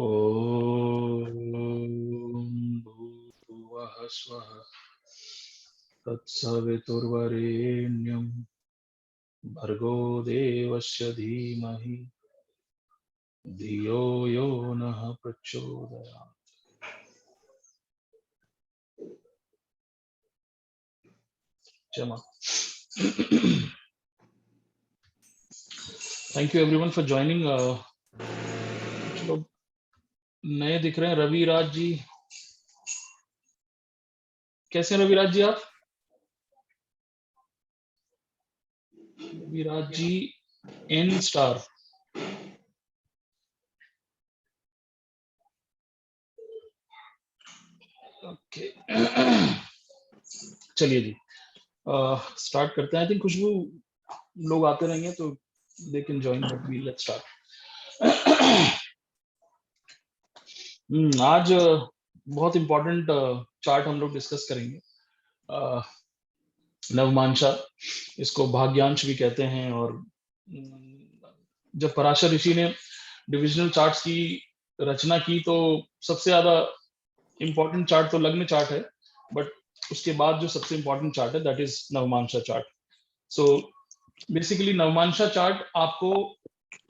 ॐ भूर्भुवः स्वः तत्सवितुर्वरेण्यं भर्गो देवस्य धीमहि धियो यो नः प्रचोदयात्। क्षमा। Thank you everyone for joining. कुछ लोग नए दिख रहे हैं। रविराज जी, कैसे हैं रविराज जी आप? Raviraj G N star, okay. चलिए जी, स्टार्ट करते हैं। आई थिंक खुशबू लोग आते रहेंगे तो they can join, but we let's start. आज बहुत इंपॉर्टेंट चार्ट हम लोग डिस्कस करेंगे। नवमांशा, इसको भाग्यांश भी कहते हैं। और जब पराशर ऋषि ने डिविजनल चार्ट्स की रचना की तो सबसे ज्यादा इंपॉर्टेंट चार्ट तो लग्न चार्ट है, बट उसके बाद जो सबसे इंपॉर्टेंट चार्ट है that is navamsha chart. So basically navamsha chart आपको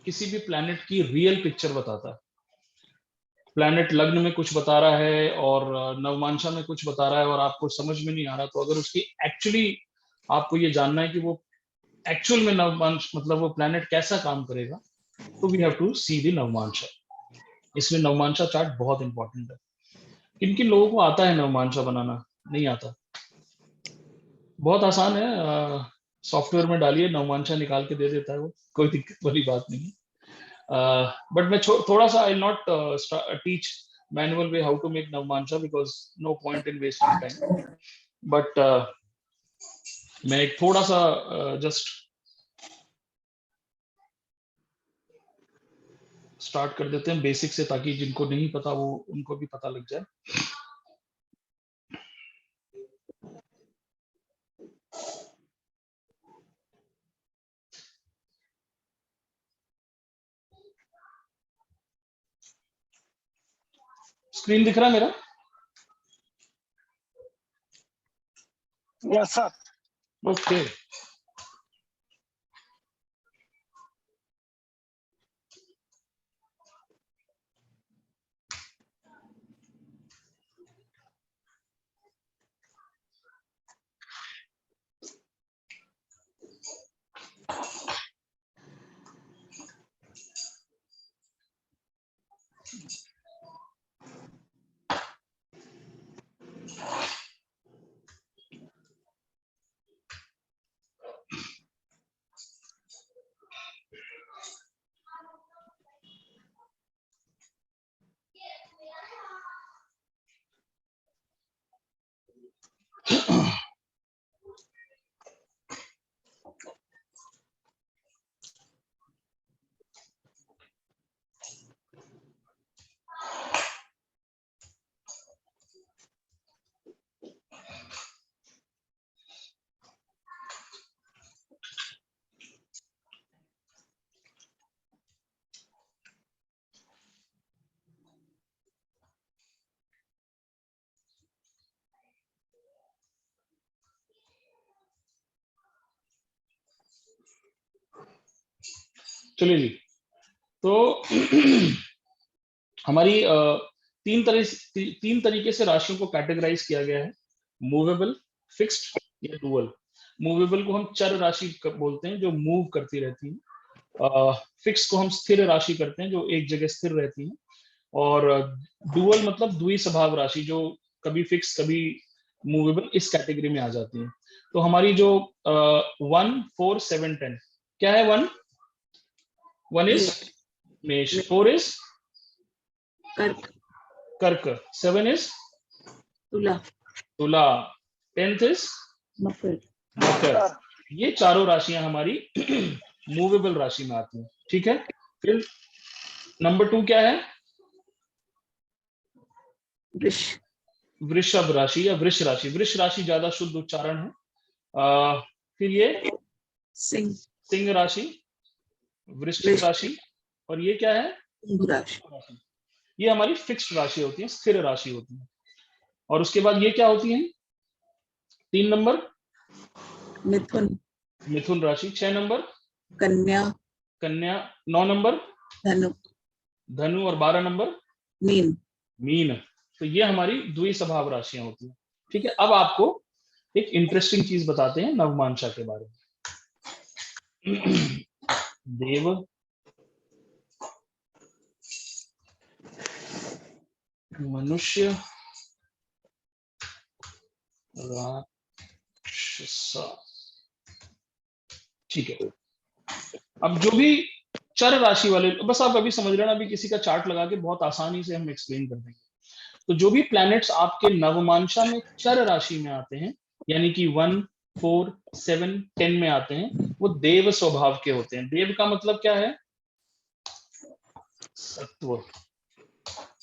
किसी भी प्लैनेट की रियल पिक्चर बताता है। प्लैनेट लग्न में कुछ बता रहा है और नवमांशा में कुछ बता रहा है और आपको समझ में नहीं आ रहा, तो अगर उसकी एक्चुअली आपको ये जानना है कि वो एक्चुअल में नवमांश मतलब वो प्लैनेट कैसा काम करेगा, तो we have to see the navamsha. इसमें नवमांशा चार्ट बहुत इंपॉर्टेंट है। किन किन लोगों को आता है नवमांशा बनाना? नहीं आता? बहुत आसान है, सॉफ्टवेयर में डालिए, नवमांशा निकाल के दे देता है वो, कोई दिक्कत वाली बात नहीं है। बट मैं थोड़ा सा I not teach manual way how to make navamsha because no point in wasting time. But मैं एक थोड़ा सा जस्ट स्टार्ट कर देते हैं बेसिक से, ताकि जिनको नहीं पता वो उनको भी पता लग जाए। स्क्रीन दिख रहा है मेरा? Yes sir. ओके। चलिए जी, तो हमारी तीन तरीके से राशियों को कैटेगराइज किया गया है। मूवेबल, फिक्स्ड या डुअल। मूवेबल को हम चर राशि बोलते हैं, जो मूव करती रहती है। फिक्स को हम स्थिर राशि करते हैं, जो एक जगह स्थिर रहती है। और डुअल मतलब द्विस्वभाव राशि, जो कभी फिक्स कभी मूवेबल, इस कैटेगरी में आ जाती है। तो हमारी जो 1, 4, 7, 10 क्या है? 1 इज मेष, 4 इज कर्क, 7 इज तुला, 10th इज मकर। ये चारों राशियां हमारी मूवेबल राशि में आती हैं। ठीक है। फिर नंबर 2 क्या है? वृषभ राशि या वृष राशि। वृष राशि ज्यादा शुद्ध उच्चारण है। फिर ये सिंह राशि, वृश्चिक राशि, और ये क्या है? राशि। ये हमारी फिक्स्ड राशि होती है, स्थिर राशि होती है। और उसके बाद ये क्या होती है? 3 नंबर मिथुन, मिथुन राशि, 6 नंबर कन्या, कन्या, 9 नंबर धनु, धनु और 12 नंबर मीन। मीन। तो ये हमारी द्विस्वभाव राशियां होती हैं। ठीक है, अब आपको एक इंटरेस्टिंग चीज बताते हैं नवमांशा के बारे में। देव, मनुष्य, राक्षस। ठीक है, अब जो भी चर राशि वाले, बस आप अभी समझ लेना, अभी किसी का चार्ट लगा के बहुत आसानी से हम एक्सप्लेन कर देंगे। तो जो भी प्लैनेट्स आपके नवमांशा में चर राशि में आते हैं, यानी कि 1, 4, 7, 10 में आते हैं, वो देव स्वभाव के होते हैं। देव का मतलब क्या है? सत्व।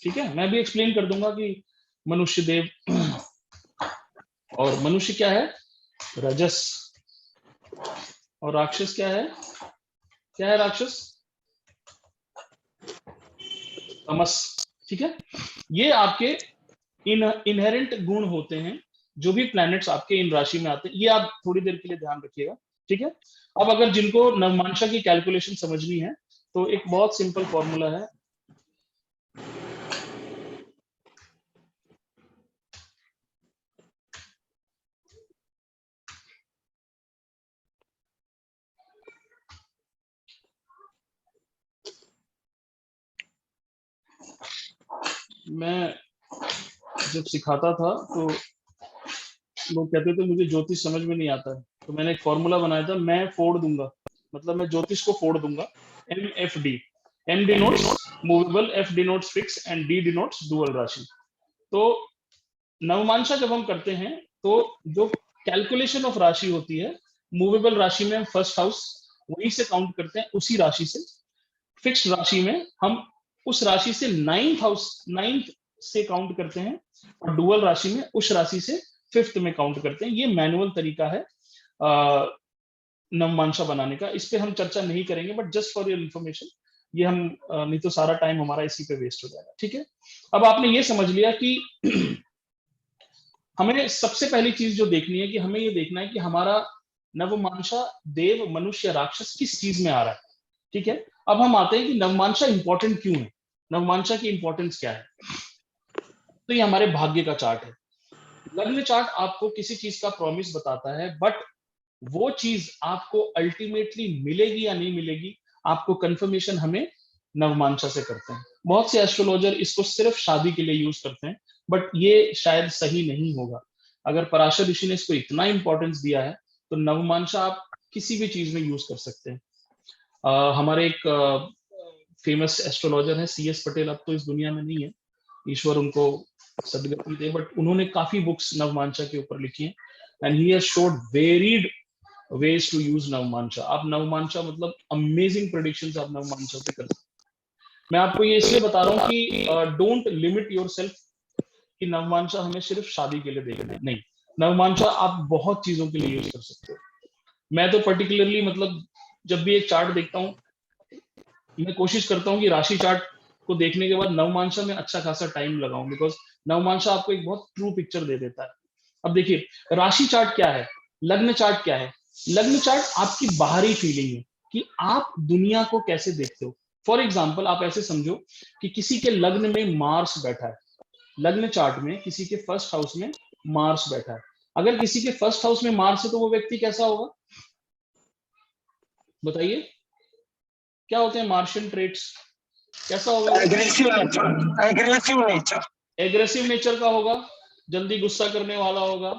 ठीक है, मैं भी एक्सप्लेन कर दूंगा कि मनुष्य देव और मनुष्य क्या है? रजस। और राक्षस क्या है? क्या है राक्षस? तमस। ठीक है, ये आपके इनहेरेंट गुण होते हैं जो भी प्लैनेट्स आपके इन राशि में आते हैं। ये आप थोड़ी देर के लिए ध्यान रखिएगा। ठीक है, अब अगर जिनको नवमांशा की कैलकुलेशन समझनी है तो एक बहुत सिंपल फॉर्मूला है। मैं जब सिखाता था तो लोग कहते थे मुझे ज्योतिष समझ में नहीं आता है, तो मैंने एक फॉर्मूला बनाया था, मैं फोड़ दूंगा, मतलब मैं ज्योतिष को फोड़ दूंगा। MFD, M denotes movable, F denotes fix and D denotes dual राशि। तो नवमांशा जब हम करते हैं तो जो कैलकुलेशन ऑफ राशि होती है, मूवेबल राशि में हम फर्स्ट हाउस वहीं से काउंट करते हैं, उसी राशि से। फिक्स्ड राशि में हम उस राशि से नाइन्थ से काउंट करते हैं, और डुअल राशि में उस राशि से 5th में काउंट करते हैं। ये मैनुअल तरीका है नवमांशा बनाने का, इस पे हम चर्चा नहीं करेंगे, but just for your information, ये हम नहीं तो सारा टाइम हमारा इसी पे वेस्ट हो जाएगा। ठीक है, अब आपने ये समझ लिया कि हमें सबसे पहली चीज जो देखनी है कि हमें ये देखना है कि हमारा नवमांशा देव, मनुष्य, राक्षस किस चीज में आ रहा है। ठीक है, अब हम आते हैं कि नवमांशा इंपॉर्टेंट क्यों है, नवमांशा की इंपॉर्टेंस क्या है। तो ये हमारे भाग्य का चार्ट है। लग्न चार्ट आपको किसी चीज का प्रॉमिस बताता है, बट वो चीज आपको अल्टीमेटली मिलेगी या नहीं मिलेगी, आपको कंफर्मेशन हमें नवमांशा से करते हैं। बहुत से एस्ट्रोलॉजर इसको सिर्फ शादी के लिए यूज करते हैं, बट ये शायद सही नहीं होगा। अगर पराशर ऋषि ने इसको इतना इंपॉर्टेंस दिया है तो नवमांशा आप किसी भी चीज में यूज कर सकते हैं। हमारे एक फेमस एस्ट्रोलॉजर है CS पटेल, अब तो इस दुनिया में नहीं है, ईश्वर उनको सदगति दे, बट उन्होंने काफी बुक्स नवमांशा के ऊपर लिखी हैं, and he has showed varied ways to use navamsha. आप नवमांशा मतलब अमेजिंग प्रेडिक्शंस आप नवमांशा से कर सकते हैं। मैं आपको ये इसलिए बता रहा हूँ कि डोंट लिमिट योरसेल्फ कि नवमांशा हमें सिर्फ शादी के लिए देखना है, नहीं, नवमांशा आप बहुत चीजों के लिए यूज कर सकते हो। मैं तो पर्टिकुलरली मतलब जब भी एक चार्ट देखता हूँ, मैं कोशिश करता हूँ कि राशि चार्ट को देखने के बाद नवमांशा में अच्छा खासा टाइम लगाऊं, बिकॉज नवमांशा आपको एक बहुत ट्रू पिक्चर दे देता है। अब देखिए राशि चार्ट क्या है, लग्न चार्ट क्या है। लग्न चार्ट आपकी बाहरी फीलिंग है कि आप दुनिया को कैसे देखते हो। फॉर एग्जाम्पल आप ऐसे समझो कि किसी के लग्न में मार्स बैठा है, लग्न चार्ट में किसी के फर्स्ट हाउस में मार्स बैठा है। अगर किसी के फर्स्ट हाउस में मार्स है तो वो व्यक्ति कैसा होगा, बताइए क्या होते हैं मार्शियन ट्रेट्स, कैसा होगा? Aggressive nature, aggressive nature, aggressive nature का होगा, जल्दी गुस्सा करने वाला होगा,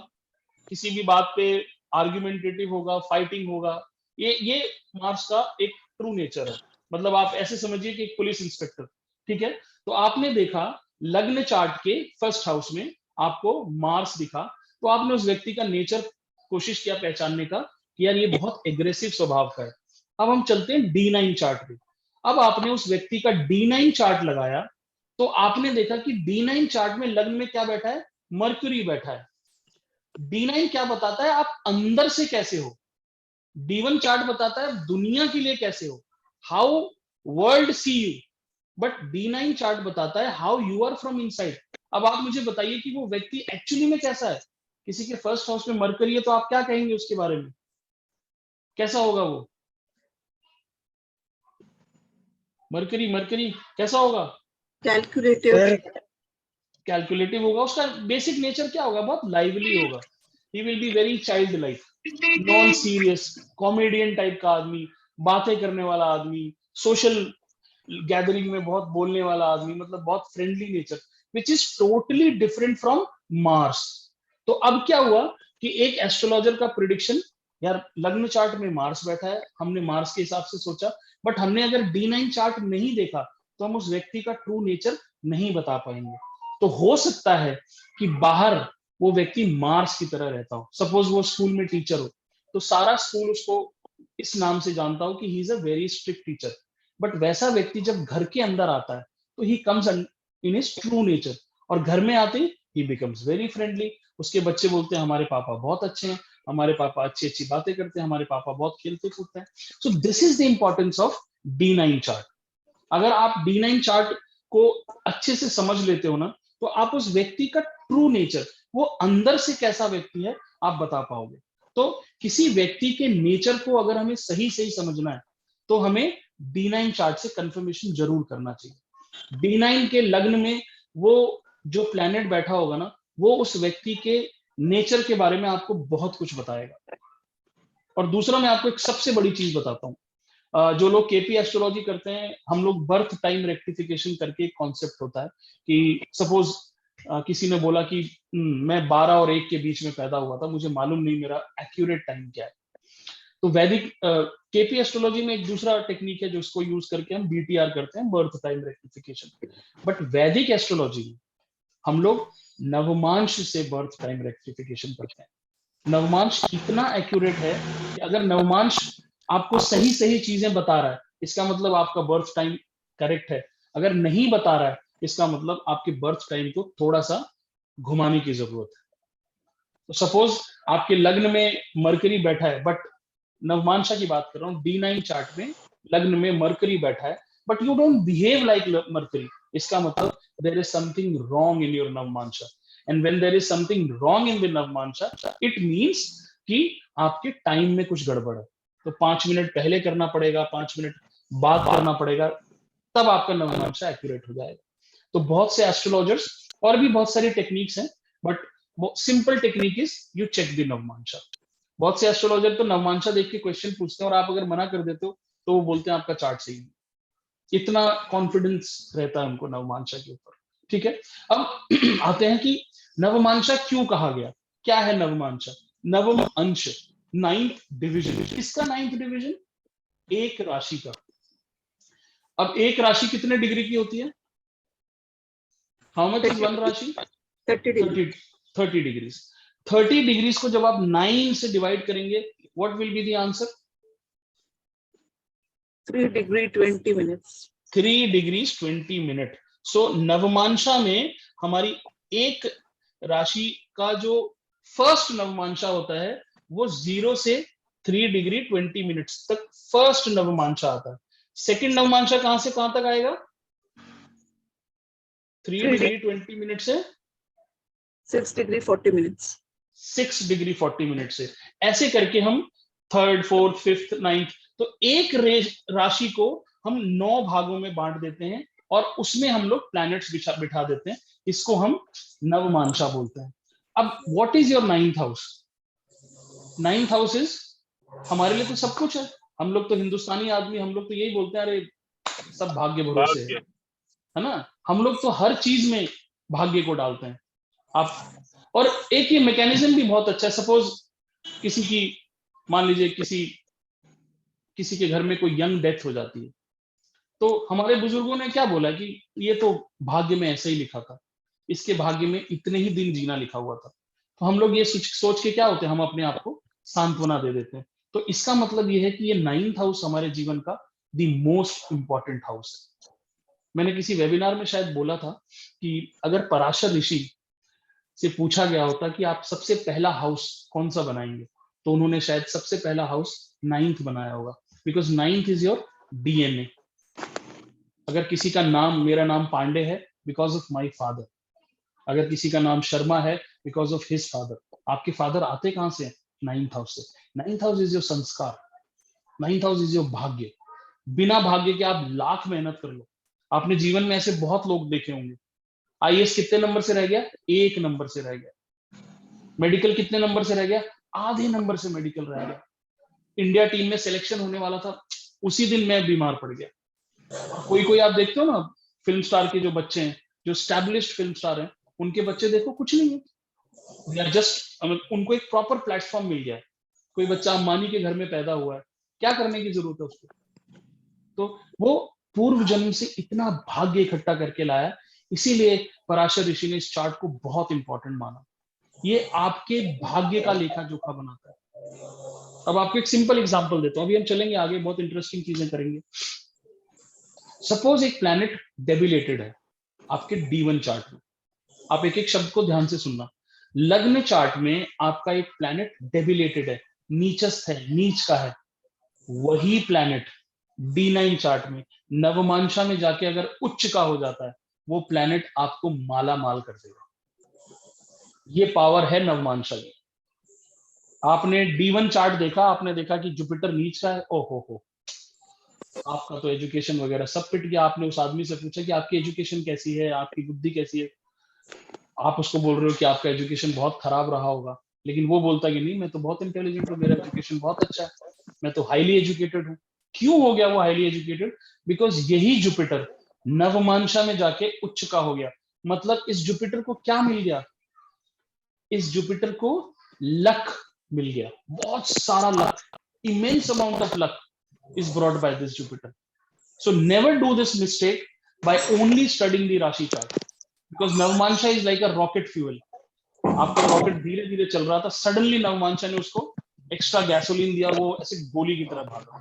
किसी भी बात पे आर्ग्यूमेंटेटिव होगा, फाइटिंग होगा। ये मार्स का एक ट्रू नेचर है। मतलब आप ऐसे समझिए कि एक पुलिस इंस्पेक्टर। ठीक है, तो आपने देखा लग्न चार्ट के फर्स्ट हाउस में आपको मार्स दिखा, तो आपने उस व्यक्ति का नेचर कोशिश किया पहचानने का कि यार ये बहुत एग्रेसिव स्वभाव का है। अब हम चलते हैं D9 चार्ट पे। अब आपने उस व्यक्ति का D9 चार्ट लगाया, तो आपने देखा कि D9 चार्ट में लग्न में क्या बैठा है, मर्क्यूरी बैठा है। D9 क्या बताता है, आप अंदर से कैसे हो। D1 चार्ट बताता है दुनिया के लिए कैसे हो, how world see you. But D9 chart बताता है how you are from inside. अब आप मुझे बताइए कि वो व्यक्ति एक्चुअली में कैसा है। किसी के फर्स्ट हाउस में मरकरी है तो आप क्या कहेंगे उसके बारे में, कैसा होगा वो? मरकरी मरकरी कैसा होगा? कैलकुलेटिव, कैलकुलेटिव होगा। उसका बेसिक नेचर क्या होगा? बहुत लाइवली होगा। ही will be very child like, non serious, comedian type का आदमी, बातें करने वाला आदमी, सोशल गैदरिंग में बहुत बोलने वाला आदमी, मतलब बहुत friendly nature, which is totally different from Mars. तो अब क्या हुआ कि एक एस्ट्रोलॉजर का प्रिडिक्शन, यार लग्न चार्ट में मार्स बैठा है, हमने मार्स के हिसाब से सोचा, बट हमने अगर D9 चार्ट नहीं देखा तो हम उस व्यक्ति का ट्रू नेचर नहीं बता पाएंगे। तो हो सकता है कि बाहर वो व्यक्ति मार्स की तरह रहता हो। सपोज वो स्कूल में टीचर हो तो सारा स्कूल उसको इस नाम से जानता हो कि he is a very strict teacher, but वैसा व्यक्ति जब घर के अंदर आता है तो he comes in his true nature, और घर में आते ही बिकम्स वेरी फ्रेंडली। उसके बच्चे बोलते हैं हमारे पापा बहुत अच्छे हैं, हमारे पापा अच्छी अच्छी बातें करते हैं, हमारे पापा बहुत खेलते कूदते हैं। So this is the importance of D9 chart. अगर आप D9 चार्ट को अच्छे से समझ लेते हो ना, तो आप उस व्यक्ति का ट्रू नेचर, वो अंदर से कैसा व्यक्ति है, आप बता पाओगे। तो किसी व्यक्ति के नेचर को अगर हमें सही सही समझना है तो हमें D9 चार्ट से कंफर्मेशन जरूर करना चाहिए। D9 के लग्न में वो जो प्लैनेट बैठा होगा ना, वो उस व्यक्ति के नेचर के बारे में आपको बहुत कुछ बताएगा। और दूसरा मैं आपको एक सबसे बड़ी चीज बताता हूँ। जो लोग केपी एस्ट्रोलॉजी करते हैं, हम लोग बर्थ टाइम रेक्टिफिकेशन करके एक कॉन्सेप्ट होता है कि सपोज किसी ने बोला कि मैं 12 और 1 के बीच में पैदा हुआ था, मुझे मालूम नहीं मेरा एक्यूरेट टाइम क्या है। तो वैदिक केपी एस्ट्रोलॉजी में एक दूसरा टेक्निक है जो इसको यूज करके हम BTR करते हैं, बर्थ टाइम रेक्टिफिकेशन। बट वैदिक एस्ट्रोलॉजी में हम लोग नवमांश से बर्थ टाइम रेक्टिफिकेशन करते हैं। नवमांश इतना एक्यूरेट है कि अगर नवमांश आपको सही सही चीजें बता रहा है, इसका मतलब आपका बर्थ टाइम करेक्ट है। अगर नहीं बता रहा है, इसका मतलब आपके बर्थ टाइम को थोड़ा सा घुमाने की जरूरत है। तो सपोज आपके लग्न में मरकरी बैठा है, बट नवमांशा की बात कर रहा हूँ, D9 चार्ट में लग्न में मरकरी बैठा है, but you don't behave like Mercury, इसका मतलब there is something wrong in your navamsha. And when there is something wrong in the navamsha, it means कि आपके टाइम में कुछ गड़बड़ है। तो 5 मिनट पहले करना पड़ेगा, 5 मिनट बाद करना पड़ेगा, तब आपका नवमांशा एक्यूरेट हो जाएगा। तो बहुत से एस्ट्रोलॉजर्स, और भी बहुत सारी टेक्निक्स हैं, but simple technique is you check the navamsha. बहुत से एस्ट्रोलॉजर तो नवमांशा देख के क्वेश्चन पूछते हैं और आप अगर मना कर देते हो तो वो बोलते हैं आपका चार्ट सही नहीं। इतना कॉन्फिडेंस रहता है उनको नवमांशा के ऊपर। ठीक है, अब आते हैं कि नवमांशा क्यों कहा गया, क्या है नवमांशा? नवम अंश, 9th डिवीजन। किसका 9th डिवीजन? एक राशि का। अब एक राशि कितने डिग्री की होती है? हाउ मच इज वन राशि? 30 डिग्री। 30 डिग्रीज। 30 डिग्रीज को जब आप 9 से डिवाइड करेंगे, what will be the answer? 3 degree 20 minutes. 3 degrees 20 minute. So navamsha में हमारी एक राशि का जो फर्स्ट नवमांशा होता है वो 0 से 3 डिग्री 20 मिनट्स तक फर्स्ट नवमांशा आता है। सेकंड नवमांशा कहां से कहां तक आएगा? 3 डिग्री 20 मिनट से 6 डिग्री 40 मिनट्स। 6 डिग्री 40 मिनट से। ऐसे करके हम थर्ड, फोर्थ, फिफ्थ, नाइन्थ, तो एक राशि को हम 9 भागों में बांट देते हैं और उसमें हम लोग प्लैनेट्स बिठा देते हैं। इसको हम नवमांशा बोलते हैं। अब what is your 9th house? 9th house is, हमारे लिए तो सब कुछ है। हम लोग तो हिंदुस्तानी आदमी, हम लोग तो यही बोलते हैं, अरे सब भाग्य भरोसे है ना। हम लोग तो हर चीज में भाग्य को डालते हैं। आप, और एक ये मैकेनिज्म भी बहुत अच्छा है। सपोज किसी की, मान लीजिए किसी के घर में कोई यंग डेथ हो जाती है, तो हमारे बुजुर्गों ने क्या बोला कि ये तो भाग्य में ऐसे ही लिखा था, इसके भाग्य में इतने ही दिन जीना लिखा हुआ था। तो हम लोग ये सोच के क्या होते हैं, हम अपने आप को सांत्वना दे देते हैं। तो इसका मतलब ये है कि ये 9th हाउस हमारे जीवन का द मोस्ट इंपॉर्टेंट हाउस है। मैंने किसी वेबिनार में शायद बोला था कि अगर पराशर ऋषि से पूछा गया होता कि आप सबसे पहला हाउस कौन सा बनाएंगे, तो उन्होंने शायद सबसे पहला हाउस 9th बनाया होगा, because 9th is your DNA। अगर किसी का नाम, मेरा नाम पांडे है बिकॉज ऑफ माई फादर, अगर किसी का नाम शर्मा है बिकॉज ऑफ हिज फादर। आपके फादर आते कहां से? 9th हाउस से। 9th हाउस इज योर संस्कार, 9th हाउस इज योर भाग्य। बिना भाग्य के आप लाख मेहनत कर लो। आपने जीवन में ऐसे बहुत लोग देखे होंगे। आईएएस कितने नंबर से रह गया? 1 नंबर से रह गया। मेडिकल कितने नंबर से रह गया? आधे नंबर से मेडिकल रह गया। इंडिया टीम में सिलेक्शन होने वाला था, उसी दिन मैं बीमार पड़ गया। और कोई कोई आप देखते हो ना, फिल्म स्टार के जो बच्चे हैं, जो स्टैब्लिश्ड फिल्म स्टार हैं, उनके बच्चे देखो कुछ नहीं है, दे आर जस्ट, उनको एक प्रॉपर प्लेटफॉर्म मिल गया है। कोई बच्चा अंबानी के घर में पैदा हुआ है, क्या करने की जरूरत है उसको? तो वो पूर्व जन्म से इतना भाग्य इकट्ठा करके लाया, इसीलिए पराशर ऋषि ने इस चार्ट को बहुत इंपॉर्टेंट माना। ये आपके भाग्य का लेखा जोखा बनाता है। अब आपको एक सिंपल एग्जांपल देता हूं, अभी हम चलेंगे आगे, बहुत इंटरेस्टिंग चीजें करेंगे। सपोज एक प्लैनेट डेबिलेटेड है आपके D1 चार्ट में। आप एक एक शब्द को ध्यान से सुनना। लग्न चार्ट में आपका एक प्लैनेट डेबिलेटेड है, नीचस्थ है, नीच का है। वही प्लैनेट D9 चार्ट में नवमांशा में जाके अगर उच्च का हो जाता है, वो प्लैनेट आपको माला माल कर देगा। ये पावर है नवमांशा की। आपने D1 चार्ट देखा, आपने देखा कि जुपिटर नीच का है, ओहो, आपका तो एजुकेशन वगैरह सब पिट गया। आपने उस आदमी से पूछा कि आपकी एजुकेशन कैसी है, आपकी बुद्धि कैसी है, आप उसको बोल रहे हो कि आपका एजुकेशन बहुत खराब रहा होगा, लेकिन वो बोलता कि नहीं मैं तो बहुत इंटेलिजेंट हूँ, मेरा एजुकेशन बहुत अच्छा है, मैं तो हाईली एजुकेटेड हूँ। क्यों हो गया वो हाईली एजुकेटेड? बिकॉज यही जुपिटर नवमांशा में जाके उच्च का हो गया। मतलब इस जुपिटर को क्या मिल गया? इस जुपिटर को लक मिल गया, बहुत सारा luck, immense amount of luck is brought by this Jupiter. So never do this mistake by only studying the Rashi chart, because Navamansha is like a rocket fuel. आपका rocket धीरे धीरे चल रहा था, सडनली नवमांशा ने उसको एक्स्ट्रा गैसोलीन दिया, वो ऐसे गोली की तरह भागा।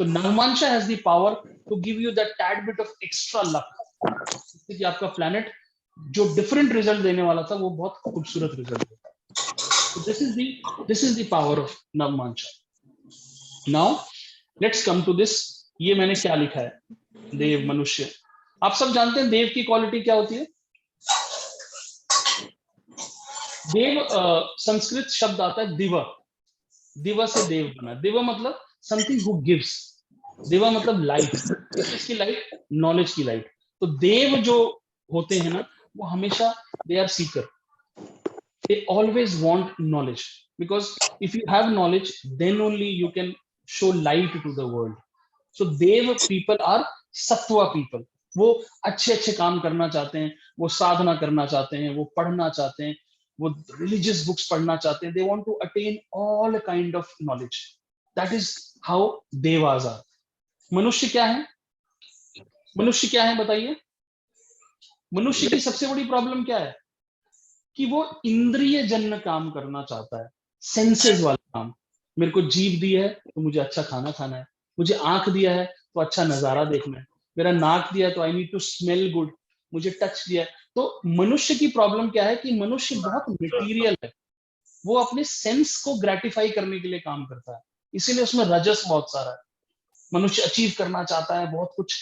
तो navamsha has the power to give you that tad bit of extra luck, जिससे कि आपका प्लैनेट जो डिफरेंट रिजल्ट देने वाला था वो बहुत खूबसूरत रिजल्ट देता। तो this is the power of navamsha. Now let's come to this. ये मैंने क्या लिखा है? देव, मनुष्य। आप सब जानते हैं देव की क्वालिटी क्या होती है? देव संस्कृत शब्द आता है दिवा, दिवा से देव बना। दिवा मतलब समथिंग हु गिव्स, दिवा मतलब लाइट। किसकी लाइट? नॉलेज की लाइट। तो देव जो होते हैं ना, वो हमेशा they are seeker, they always want knowledge, because if you have knowledge then only you can show light to the world. So dev people are sattva people. वो अच्छे अच्छे काम करना चाहते हैं, वो साधना करना चाहते हैं, वो पढ़ना चाहते हैं, वो रिलीजियस बुक्स पढ़ना चाहते हैं। They want to attain all kind of knowledge. That is how devas are. मनुष्य क्या है? मनुष्य क्या है बताइए? मनुष्य की सबसे बड़ी प्रॉब्लम क्या है? कि वो इंद्रिय जन्य काम करना चाहता है, सेंसेस वाला काम। मेरे को जीभ दी है तो मुझे अच्छा खाना खाना है, मुझे आंख दिया है तो अच्छा नजारा देखना है, मेरा नाक दिया है तो I need to smell good, मुझे टच दिया है। तो मनुष्य की प्रॉब्लम क्या है कि मनुष्य बहुत मटेरियल है, वो अपने सेंस को ग्रेटिफाई करने के लिए काम करता है, इसीलिए उसमें रजस बहुत सारा है। मनुष्य अचीव करना चाहता है बहुत कुछ,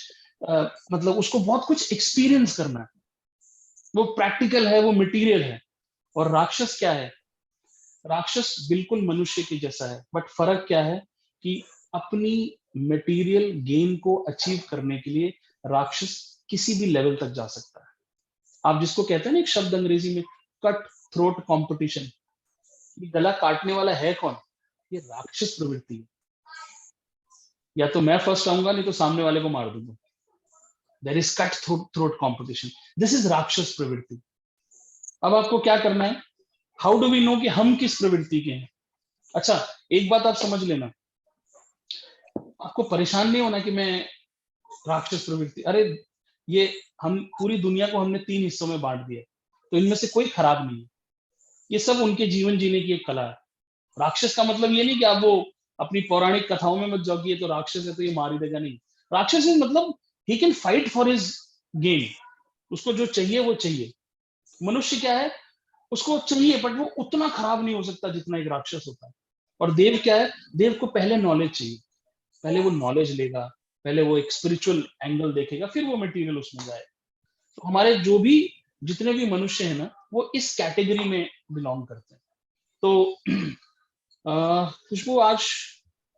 मतलब उसको बहुत कुछ एक्सपीरियंस करना है, वो प्रैक्टिकल है, वो मटेरियल है। और राक्षस क्या है? राक्षस बिल्कुल मनुष्य के जैसा है, बट फर्क क्या है कि अपनी मटेरियल गेन को अचीव करने के लिए राक्षस किसी भी लेवल तक जा सकता है। आप जिसको कहते हैं ना एक शब्द अंग्रेजी में, कट थ्रोट कंपटीशन, ये गला काटने वाला है कौन? ये राक्षस प्रवृत्ति है। या तो मैं फर्स्ट आऊंगा, नहीं तो सामने वाले को मार दूंगा। There is cut throat competition, this is राक्षस प्रवृत्ति। अब आपको क्या करना है? हाउ डू वी नो कि हम किस प्रवृत्ति के हैं? अच्छा, एक बात आप समझ लेना, आपको परेशान नहीं होना कि मैं राक्षस प्रवृत्ति, अरे ये हम पूरी दुनिया को हमने 3 हिस्सों में बांट दिया, तो इनमें से कोई खराब नहीं है, ये सब उनके जीवन जीने की एक कला है। राक्षस का मतलब ये नहीं कि आप वो अपनी पौराणिक कथाओं में मत जाओ कि ये तो राक्षस है तो ये मार ही देगा, नहीं। राक्षस इज मतलब he can fight for his gain, उसको जो चाहिए वो चाहिए। मनुष्य क्या है? उसको चाहिए बट वो उतना खराब नहीं हो सकता जितना एक राक्षस होता है। और देव क्या है? देव को पहले नॉलेज चाहिए, पहले वो नॉलेज लेगा, पहले वो एक स्पिरिचुअल एंगल देखेगा, फिर वो मटेरियल उसमें जाएगा। तो हमारे जो भी जितने भी मनुष्य हैं ना, वो इस कैटेगरी में बिलोंग करते हैं। तो खुशबू, आज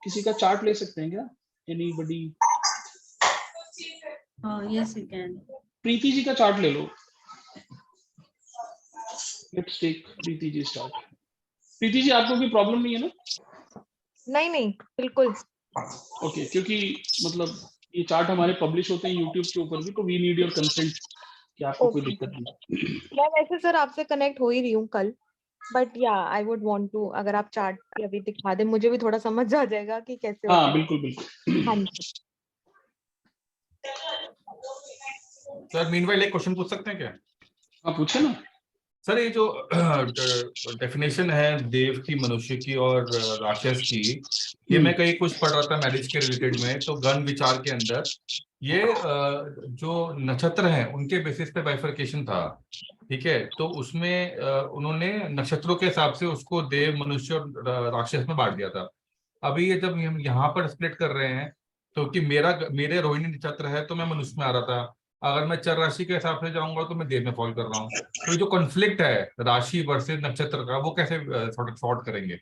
किसी का चार्ट ले सकते हैं क्या? Anybody? Yes, you can. Preeti ji का चार्ट ले लो। Let's take Preeti ji chart. Preeti ji, आपको कोई प्रॉब्लम नहीं है ना? नहीं, बिल्कुल। ओके, क्योंकि मतलब ये चार्ट हमारे पब्लिश होते हैं यूट्यूब के ऊपर भी, तो वी नीड योर कंसेंट कि आपको कोई Okay. दिक्कत नहीं। मैं वैसे सर आपसे कनेक्ट हो ही रही हूँ कल, बट या आई वुड वांट टू, अगर आप चार्ट की अभी दिखा दें, मुझे भी थोड़ा समझ आ जाएगा कि कैसे होता हाँ, है। बिल्कुल बिल्कुल। हाँ जी। सर मीनवाइल एक क्वेश्चन पूछ सकते हैं क्या? हाँ, पूछे ना। सर ये जो डेफिनेशन है देव की, मनुष्य की और राक्षस की, ये मैं कहीं कुछ पढ़ रहा था मैरिज के रिलेटेड में, तो गण विचार के अंदर ये जो नक्षत्र हैं उनके बेसिस पे बाइफरकेशन था, ठीक है? तो उसमें उन्होंने नक्षत्रों के हिसाब से उसको देव, मनुष्य और राक्षस में बांट दिया था। अभी ये जब हम यहाँ पर स्प्लिट कर रहे हैं, तो कि मेरे रोहिणी नक्षत्र है तो मैं मनुष्य में आ रहा था, अगर मैं चर राशि के हिसाब से जाऊंगा तो मैं देव में फॉल कर रहा हूँ। तो ये जो कॉन्फ्लिक्ट है राशि वर्सेस नक्षत्र का, वो कैसे सॉर्ट करेंगे?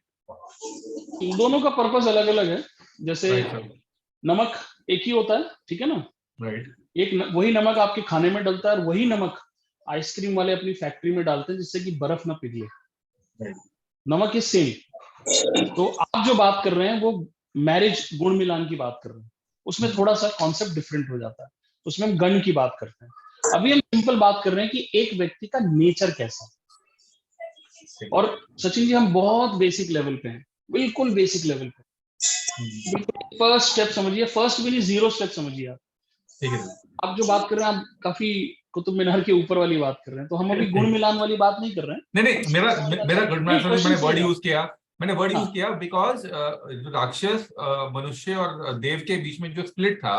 दोनों का पर्पस अलग अलग है। जैसे राइट सर। नमक एक ही होता है, ठीक है ना? राइट। वही नमक आपके खाने में डलता है, और वही नमक आइसक्रीम वाले अपनी फैक्ट्री में डालते हैं जिससे कि बर्फ ना पिघले। नमक इज सेम। तो आप जो बात कर रहे हैं वो मैरिज गुण मिलान की बात कर रहे हैं, उसमें थोड़ा सा कॉन्सेप्ट डिफरेंट हो जाता है, उसमें हम गण की बात करते हैं। अभी हम सिंपल बात कर रहे हैं कि एक व्यक्ति का नेचर कैसा है। और सचिन जी, हम बहुत बेसिक लेवल पे हैं, बिल्कुल बेसिक लेवल पे। बिल्कुल फर्स्ट स्टेप समझिए, फर्स्ट भी नहीं, 0 स्टेप समझिए आप। ठीक है। आप जो बात कर रहे हैं, आप काफी कुतुब मीनार के ऊपर वाली बात कर रहे हैं, तो हम अभी गुण मिलान वाली बात नहीं कर रहे हैं। नहीं, मेरा मैंने वर्ड यूज किया, बिकॉज राक्षस, मनुष्य और देव के बीच में जो स्प्लिट था,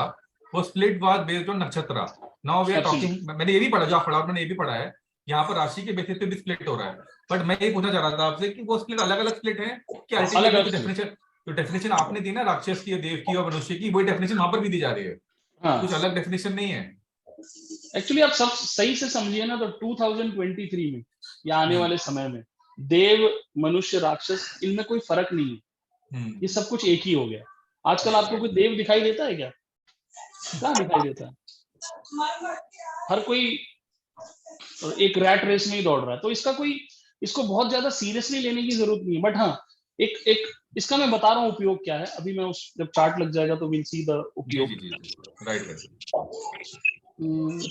वो स्प्लिट वाज बेस्ड ऑन नक्षत्र। नाउ वी आर टॉकिंग, मैंने ये भी पढ़ा, जो आप पढ़ा मैंने ये भी पढ़ा है, यहाँ पर राशि के बेसिस पे भी स्प्लिट हो रहा है। बट मैं ये पूछना चाह रहा था आपसे कि वो स्प्लिट अलग अलग स्प्लिट है कि अल्टीमेटली जो डेफिनेशन आपने दी ना राक्षस की, देव की और मनुष्य की, वही डेफिनेशन वहां पर भी दी जा रही है? हाँ। कुछ अलग डेफिनेशन नहीं है? एक्चुअली आप सब सही से समझिए ना, तो 2023 में या आने वाले समय में देव, मनुष्य, राक्षस, इनमें कोई फर्क नहीं है। ये सब कुछ एक ही हो गया। आजकल आपको कोई देव दिखाई देता है क्या? क्या दिखाई देता है? हर कोई एक रैट रेस में ही दौड़ रहा है। तो इसको बहुत ज्यादा सीरियसली लेने की जरूरत नहीं है। बट हाँ, एक इसका मैं बता रहा हूँ उपयोग क्या है। अभी मैं जब चार्ट लग जाएगा तो विल सी द उपयोग। राइट।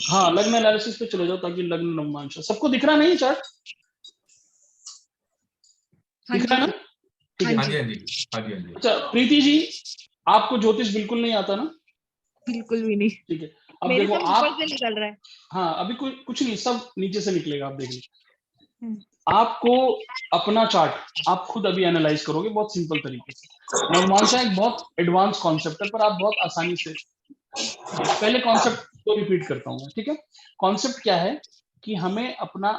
हाँ, लग्न एनालिसिस पे चले जाओ, ताकि लग्न नवमांश सबको दिख रहा नहीं चार्ट? दिख रहा है ना? ठीक है। हाँ जी। अच्छा प्रीति जी, आपको ज्योतिष बिल्कुल नहीं आता ना? बिल्कुल भी नहीं। ठीक है, अब मेरे देखो तो आप, ऊपर से निकल रहा है। हाँ, अभी कुछ नहीं, सब नीचे से निकलेगा, आप देख लीजिए। आपको अपना चार्ट आप खुद अभी एनालाइज करोगे बहुत सिंपल तरीके से। नवमांशा एक बहुत एडवांस कॉन्सेप्ट है, पर आप बहुत आसानी से, पहले कॉन्सेप्ट को रिपीट करता हूँ, ठीक है? कॉन्सेप्ट क्या है कि हमें अपना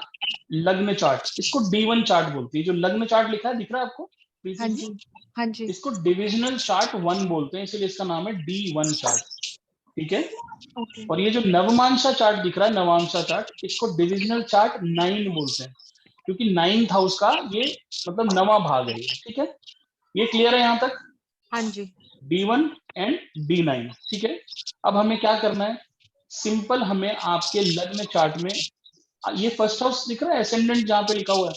लग्न चार्ट, इसको D1 चार्ट बोलते हैं। जो लग्न चार्ट लिखा है, दिख रहा है आपको? हाँ जी। इसको डिविजनल चार्ट 1 बोलते हैं, इसलिए इसका नाम है D1 चार्ट, ठीक है? और ये जो नवमांशा चार्ट दिख रहा है, नवांशा चार्ट, इसको डिविजनल चार्ट 9 बोलते हैं, क्योंकि 9th हाउस का ये मतलब नवा भाग है, ठीक है? ये क्लियर है यहाँ तक? हाँ जी। D1 एंड D9, ठीक है? अब हमें क्या करना है, सिंपल, हमें आपके लग्न चार्ट में ये फर्स्ट हाउस दिख रहा है, एसेंडेंट जहां पे लिखा हुआ है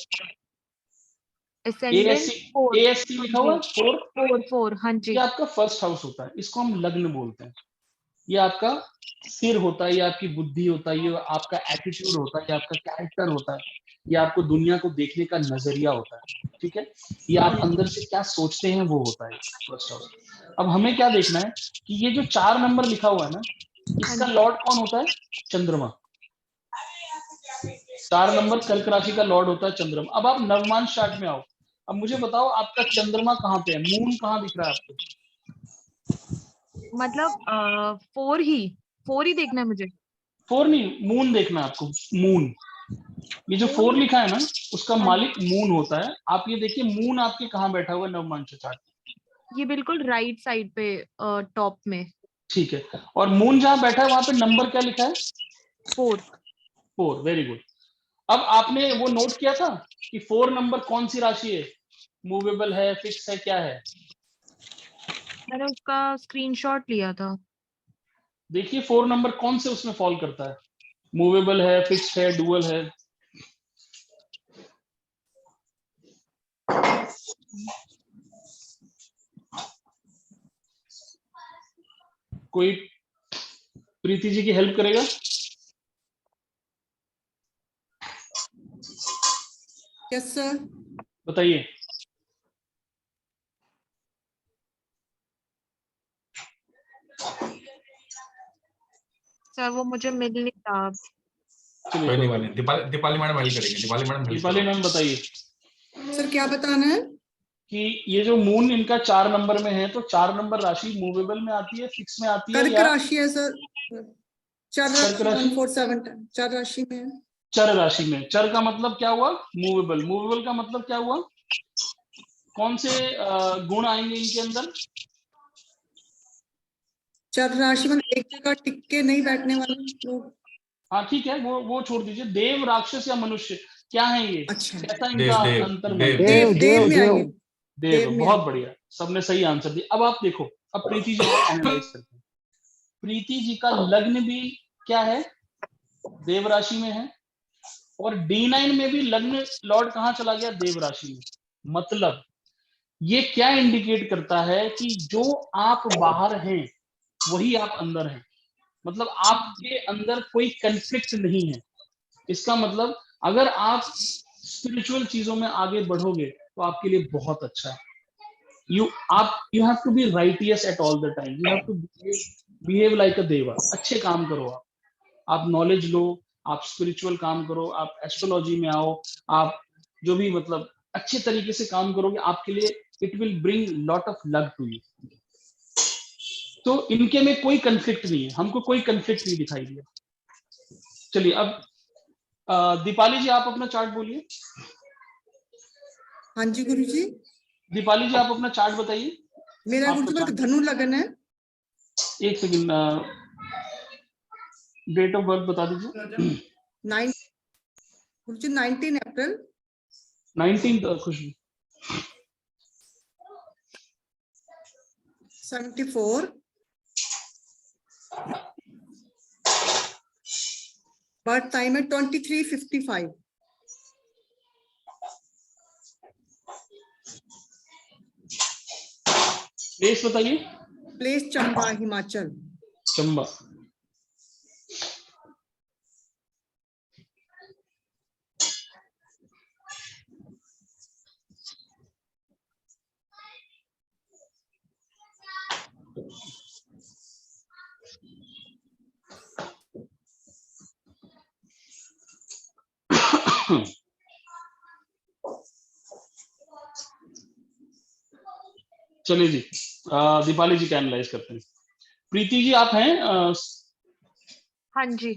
ASC लिखा हुआ है 4। हाँ जी। ये आपका फर्स्ट हाउस होता है, इसको हम लग्न बोलते हैं। ये आपका सिर होता है, ये आपकी बुद्धि होता है, ये आपका एटीट्यूड होता है, ये आपका कैरेक्टर होता है, ये आपको दुनिया को देखने का नजरिया होता है, ठीक है? ये आप अंदर से क्या सोचते हैं वो होता है फर्स्ट हाउस। अब हमें क्या देखना है कि ये जो 4 नंबर लिखा हुआ है ना, इसका लॉर्ड कौन होता है? चंद्रमा। 4 नंबर कर्क राशि का लॉर्ड होता है चंद्रमा। अब आप नवमांश चार्ट में आओ, अब मुझे बताओ आपका चंद्रमा कहाँ पे है, मून कहाँ दिख रहा है आपको? मतलब 4 ही देखना है मुझे? 4 नहीं, मून देखना है आपको, मून। ये जो 4 लिखा है ना, उसका मालिक मून होता है। आप ये देखिए मून आपके कहाँ बैठा हुआ है नवमांश चार्ट? ये बिल्कुल राइट साइड पे टॉप में। ठीक है, और मून जहां बैठा है वहां पे नंबर क्या लिखा है? 4। 4, वेरी गुड। अब आपने वो नोट किया था कि 4 नंबर कौन सी राशि है, मूवेबल है, फिक्स है, क्या है? मैंने उसका स्क्रीनशॉट लिया था। देखिए 4 नंबर कौन से उसमें फॉल करता है, मूवेबल है, फिक्स है, डुअल है? कोई प्रीति जी की हेल्प करेगा? Yes sir. बताइए। सर वो मुझे मिल नहीं रहा। चलिए कोई कोई नहीं बात वाले, दीपाली मैडम हेल्प करेंगे, दीपाली मैडम नहीं। हेल्प दीपाली करो। मैम बताइए सर क्या बताना है? कि ये जो मून इनका 4 नंबर में है, तो 4 नंबर राशि मूवेबल में आती है, फिक्स में आती है, कर्क या राशि है सर। चर कर्क राशि राशि? 1470 चर राशि में है। चर राशि में। चर का मतलब क्या हुआ? मूवेबल। मूवेबल का मतलब क्या हुआ? कौन से गुण आएंगे इनके अंदर? चर राशि में एक जगह टिक के नहीं बैठने वाले लोग। हाँ ठीक है, वो छोड़ दीजिए। देव, राक्षस या मनुष्य, क्या है ये? अच्छा, कैसा देव इनका देव अंतर मन? देव देव देव देव में आइए। देव, में बहुत आइए। बढ़िया, सबने सही आंसर दिया। अब आप देखो, अब प्रीति जी को एनालाइज करते हैं। प्रीति जी का लग्न भी क्या है? देव राशि में है, और D9 में भी लग्न लॉर्ड कहाँ चला गया? देव राशि में। मतलब ये क्या इंडिकेट करता है कि जो आप बाहर हैं वही आप अंदर हैं। मतलब आपके अंदर कोई कंफ्लिक्ट नहीं है। इसका मतलब अगर आप स्पिरिचुअल चीजों में आगे बढ़ोगे तो आपके लिए बहुत अच्छा है। You have to be righteous at all the time, you have to behave like a deva. अच्छे काम करो, आप नॉलेज लो, आप स्पिरिचुअल काम करो, आप एस्ट्रोलॉजी में आओ, आप जो भी मतलब अच्छे तरीके से काम करोगे, आपके लिए it will bring lot of luck to you. तो इनके में कोई कंफ्लिक्ट नहीं है, हमको कोई कंफ्लिक्ट नहीं दिखाई दिया। चलिए अब दीपाली जी आप अपना चार्ट बोलिए। हाँ जी गुरुजी। दीपाली जी आप अपना चार्ट बताइए। मेरा आपका गुरुजी चार्ट, धनु लगन है। एक सेकंड, डेट ऑफ बर्थ बता दीजिए। 9 गुरुजी 19 अप्रैल 19 खुशबू 74। बर्थ टाइम है 23:55। प्लेस बताइए। प्लेस चंबा हिमाचल। चंबा। चलिए जी, दीपाली जी का एनालाइज करते हैं। प्रीति जी आप हैं? हाँ जी।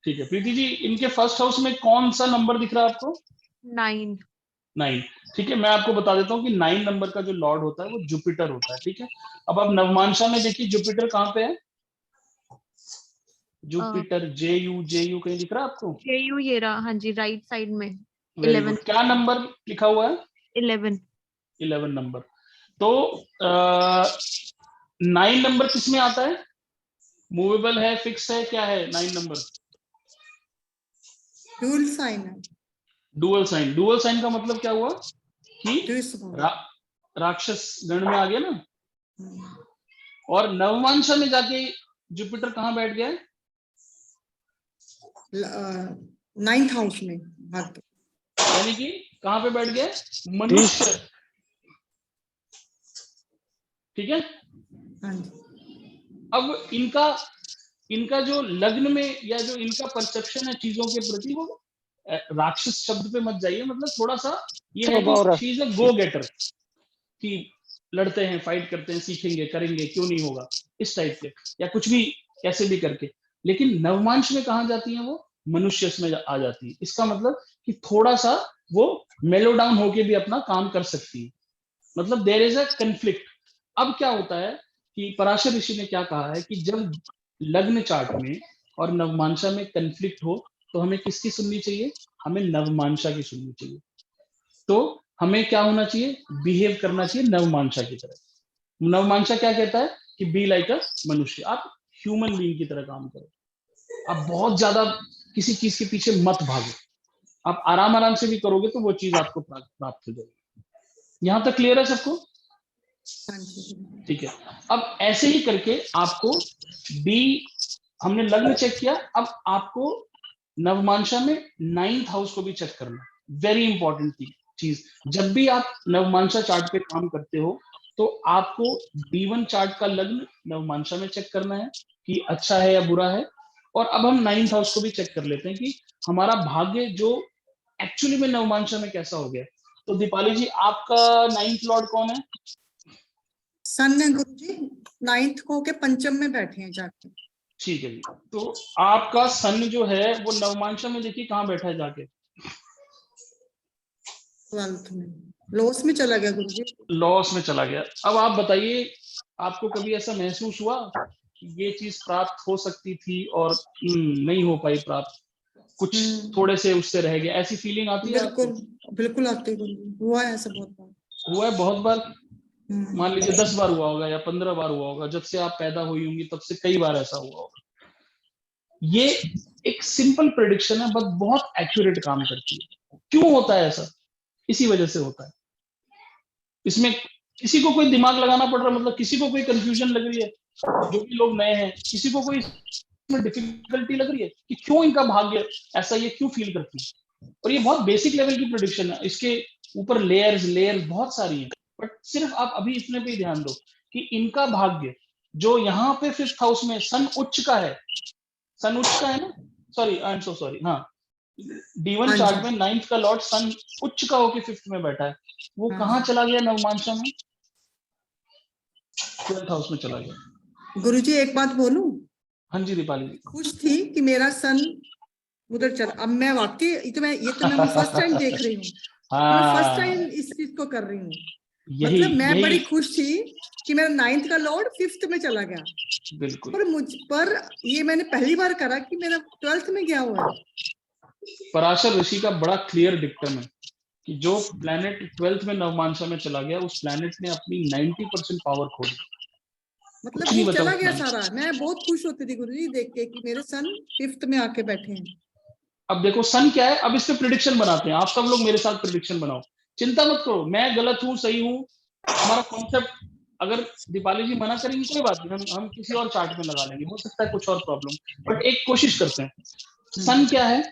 ठीक है प्रीति जी, इनके फर्स्ट हाउस में कौन सा नंबर दिख रहा है आपको? 9। 9। ठीक है, मैं आपको बता देता हूँ कि 9 नंबर का जो लॉर्ड होता है वो जुपिटर होता है। ठीक है, अब आप नवमांशा में देखिए जुपिटर कहाँ पे है? जुपिटर JU कहीं दिख रहा है आपको? JU ये रहा, हाँ जी, राइट साइड में। वेरी 11। गुड। क्या नंबर लिखा हुआ है? 11। 11 नंबर। तो 9 नंबर किस में आता है? मूवेबल है, फिक्स है, क्या है 9 नंबर? ड्यूल साइन है। Dual sign. डुअल साइन का मतलब क्या हुआ कि द्विस्वभाव। राक्षस गण में आ गया ना। और नवमांशा में जाके जुपिटर कहाँ बैठ गया है? 9th हाउस में भाग्य। यानी कि कहाँ पे बैठ गया? मनुष्य। ठीक है, हाँ जी। अब इनका जो लग्न में या जो इनका परसेप्शन है चीजों के प्रति, वो राक्षस शब्द पे मत जाइए, मतलब थोड़ा सा ये है कि शी इज अ गो गेटर, कि लड़ते हैं, फाइट करते हैं, सीखेंगे, करेंगे, क्यों नहीं होगा, इस टाइप के, या कुछ भी कैसे भी करके। लेकिन नवमांश में कहाँ जाती है वो? मनुष्य में आ जाती है। इसका मतलब कि थोड़ा सा वो मेलो डाउन होके भी अपना काम कर सकती है। मतलब देयर इज अ कंफ्लिक्ट। अब क्या होता है कि पराशर ऋषि ने क्या कहा है कि जब लग्न चार्ट में और नवमांशा में कंफ्लिक्ट हो तो हमें किसकी सुननी चाहिए, हमें नवमांशा की सुननी चाहिए। तो हमें क्या होना चाहिए, बिहेव करना चाहिए नवमांशा की तरह। नवमांशा क्या कहता है कि बी लाइक अ मनुष्य, आप ह्यूमन बीइंग की तरह काम करो, आप बहुत ज्यादा किसी चीज के पीछे मत भागो, आप आराम आराम से भी करोगे तो वो चीज आपको प्राप्त हो जाएगी। यहां तक क्लियर है सबको? हाँ जी। ठीक है। अब ऐसे ही करके आपको बी, हमने लग्न चेक किया, अब आपको नवमांशा में 9th हाउस को भी चेक करना, वेरी इंपॉर्टेंट चीज। जब भी आप नवमांशा चार्ट पे काम करते हो तो आपको D1 चार्ट का लग्न नवमांशा में चेक करना है कि अच्छा है या बुरा है। और अब हम 9th हाउस को भी चेक कर लेते हैं कि हमारा भाग्य जो एक्चुअली में नवमांशा में कैसा हो गया। तो दीपाली जी, आपका 9th लॉर्ड कौन है? सन है गुरुजी, 9th को के पंचम में बैठे हैं जाके। ठीक है जी। तो आपका सन जो है वो नवमांशा में देखिए कहाँ बैठा है जाके, 12th में लॉस में चला गया गुरुजी। लॉस में चला गया। अब आप बताइए, आपको कभी ऐसा महसूस हुआ कि ये चीज प्राप्त हो सकती थी और नहीं हो पाई प्राप्त, कुछ थोड़े से उससे रह गया, ऐसी फीलिंग आती है आपको? बिल्कुल बिल्कुल आते हैं गुरुजी, हुआ है ऐसा बहुत बार। हुआ है बहुत बार? मान लीजिए 10 हम्म। बार हुआ होगा या 15 बार हुआ होगा, जब से आप पैदा हुई होंगी तब से कई बार ऐसा हुआ होगा। ये एक सिंपल प्रेडिक्शन है बट बहुत एक्यूरेट काम करती है। क्यों होता है ऐसा? इसी वजह से होता है। इसमें किसी को कोई दिमाग लगाना पड़ रहा है, मतलब किसी को कोई कंफ्यूजन लग रही है, जो भी लोग नए हैं, किसी को कोई इसमें डिफिकल्टी लग रही है कि क्यों इनका भाग्य ऐसा, ये क्यों फील करती है? और ये बहुत बेसिक लेवल की प्रेडिक्शन है, इसके ऊपर लेयर्स लेयर्स बहुत सारी हैं, बट सिर्फ आप अभी इतने पे ही ध्यान दो कि इनका भाग्य जो यहाँ पे 5th हाउस में सन उच्च का है, सन उच्च का है ना, sorry I am so sorry, हाँ, D1 हाँ चार्ट जी। में 9th का लॉर्ड सन उच्च का होके 5th में बैठा है, वो हाँ। कहाँ चला गया नवमांशा में? 12th हाउस में चला गया। गुरुजी एक बात बोलूं, हाँ जी दीपाली जी। खुश थी कि मेरा सन उधर चला। अब मैं वाकई ये तो मैं फर्स्ट टाइम देख रही हूँ, मैं फर्स्ट टाइम हाँ, इस चीज को कर रही हूँ। यही मतलब मैं बड़ी यही खुश थी कि मेरा 9th का लॉर्ड 5th में चला गया, बिल्कुल। पर ये मैंने पहली बार करा कि मेरा 12th में गया हुआ है। पराशर ऋषि का बड़ा क्लियर डिक्टम है कि जो प्लैनेट 12th में नवमांशा में चला गया, उस प्लैनेट ने अपनी 90% पावर खो दी, मतलब कुछ नहीं वो बचा चला उस गया planet। सारा। मैं बहुत खुश होती थी गुरुजी देख के कि मेरे सन 5th में आके बैठे हैं। अब देखो सन क्या है, अब इस पे प्रिडिक्शन बनाते हैं, आप सब लोग मेरे साथ प्रिडिक्शन बनाओ, चिंता मत करो मैं गलत हूँ सही हूँ, हमारा कॉन्सेप्ट, अगर दीपाली जी मना करेंगे कोई बात नहीं, हम किसी और चार्ट में लगा लेंगे, हो सकता है कुछ और प्रॉब्लम, बट एक कोशिश करते हैं। सन क्या है?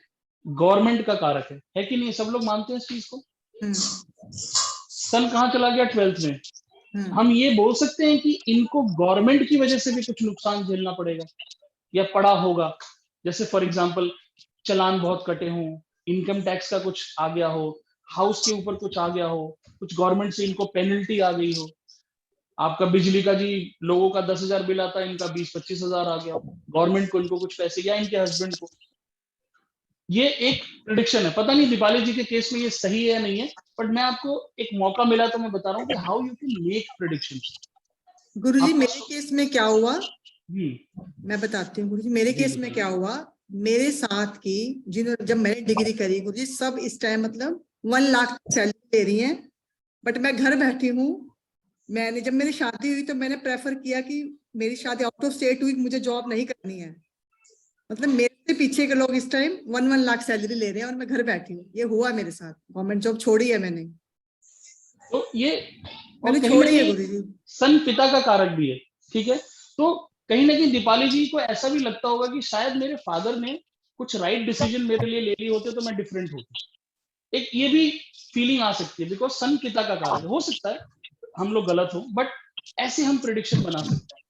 गवर्नमेंट का कारक है कि नहीं? सब लोग मानते हैं इस चीज को। सन कहाँ चला गया? 12th में। हम ये बोल सकते हैं कि इनको गवर्नमेंट की वजह से भी कुछ नुकसान झेलना पड़ेगा या पड़ा होगा, जैसे फॉर एग्जांपल चालान बहुत कटे हों, इनकम टैक्स का कुछ आ गया हो, हाउस के ऊपर कुछ आ गया हो, कुछ गवर्नमेंट से इनको पेनल्टी आ गई हो, आपका बिजली का जी लोगों का 10,000 बिल आता है, इनका 20-25 हजार आ गया हो, गवर्नमेंट को इनको कुछ पैसे या इनके हस्बैंड को। ये एक प्रिडिक्शन है, पता नहीं दीपाली जी के केस में ये सही है या नहीं है, बट मैं आपको एक मौका मिला तो मैं बता रहा हूँ कि how you can make prediction. Guruji मेरे केस में क्या हुआ, हम्म, मैं बताती हूँ गुरुजी मेरे जी केस में क्या बताइए। हुआ। मेरे साथ की जिन्होंने जब मैंने डिग्री करी गुरुजी, सब इस टाइम मतलब 1 लाख सैलरी ले रही हैं, बट मैं घर बैठी हूँ। मैंने जब मेरी शादी हुई तो मैंने प्रेफर किया कि मेरी शादी आउट ऑफ स्टेट हुई, मुझे जॉब नहीं करनी है। मतलब मेरे से पीछे के लोग इस टाइम 1 लाख सैलरी ले रहे हैं और मैं घर बैठी हूँ। ये हुआ मेरे साथ, गवर्नमेंट जॉब छोड़ी है मैंने। तो ये, और मैंने कहीं ना छोड़ी है कहीं गुरुजी। सन पिता का कारक भी है, ठीक है। तो कहीं ना कहीं दीपाली जी को ऐसा भी लगता होगा कि शायद मेरे फादर ने कुछ राइट डिसीजन मेरे लिए ले लिए होते तो मैं डिफरेंट होती, एक ये भी फीलिंग आ सकती है, बिकॉज सन पिता का कारक है। हो सकता है हम लोग गलत हो, बट ऐसे हम प्रिडिक्शन बना सकते हैं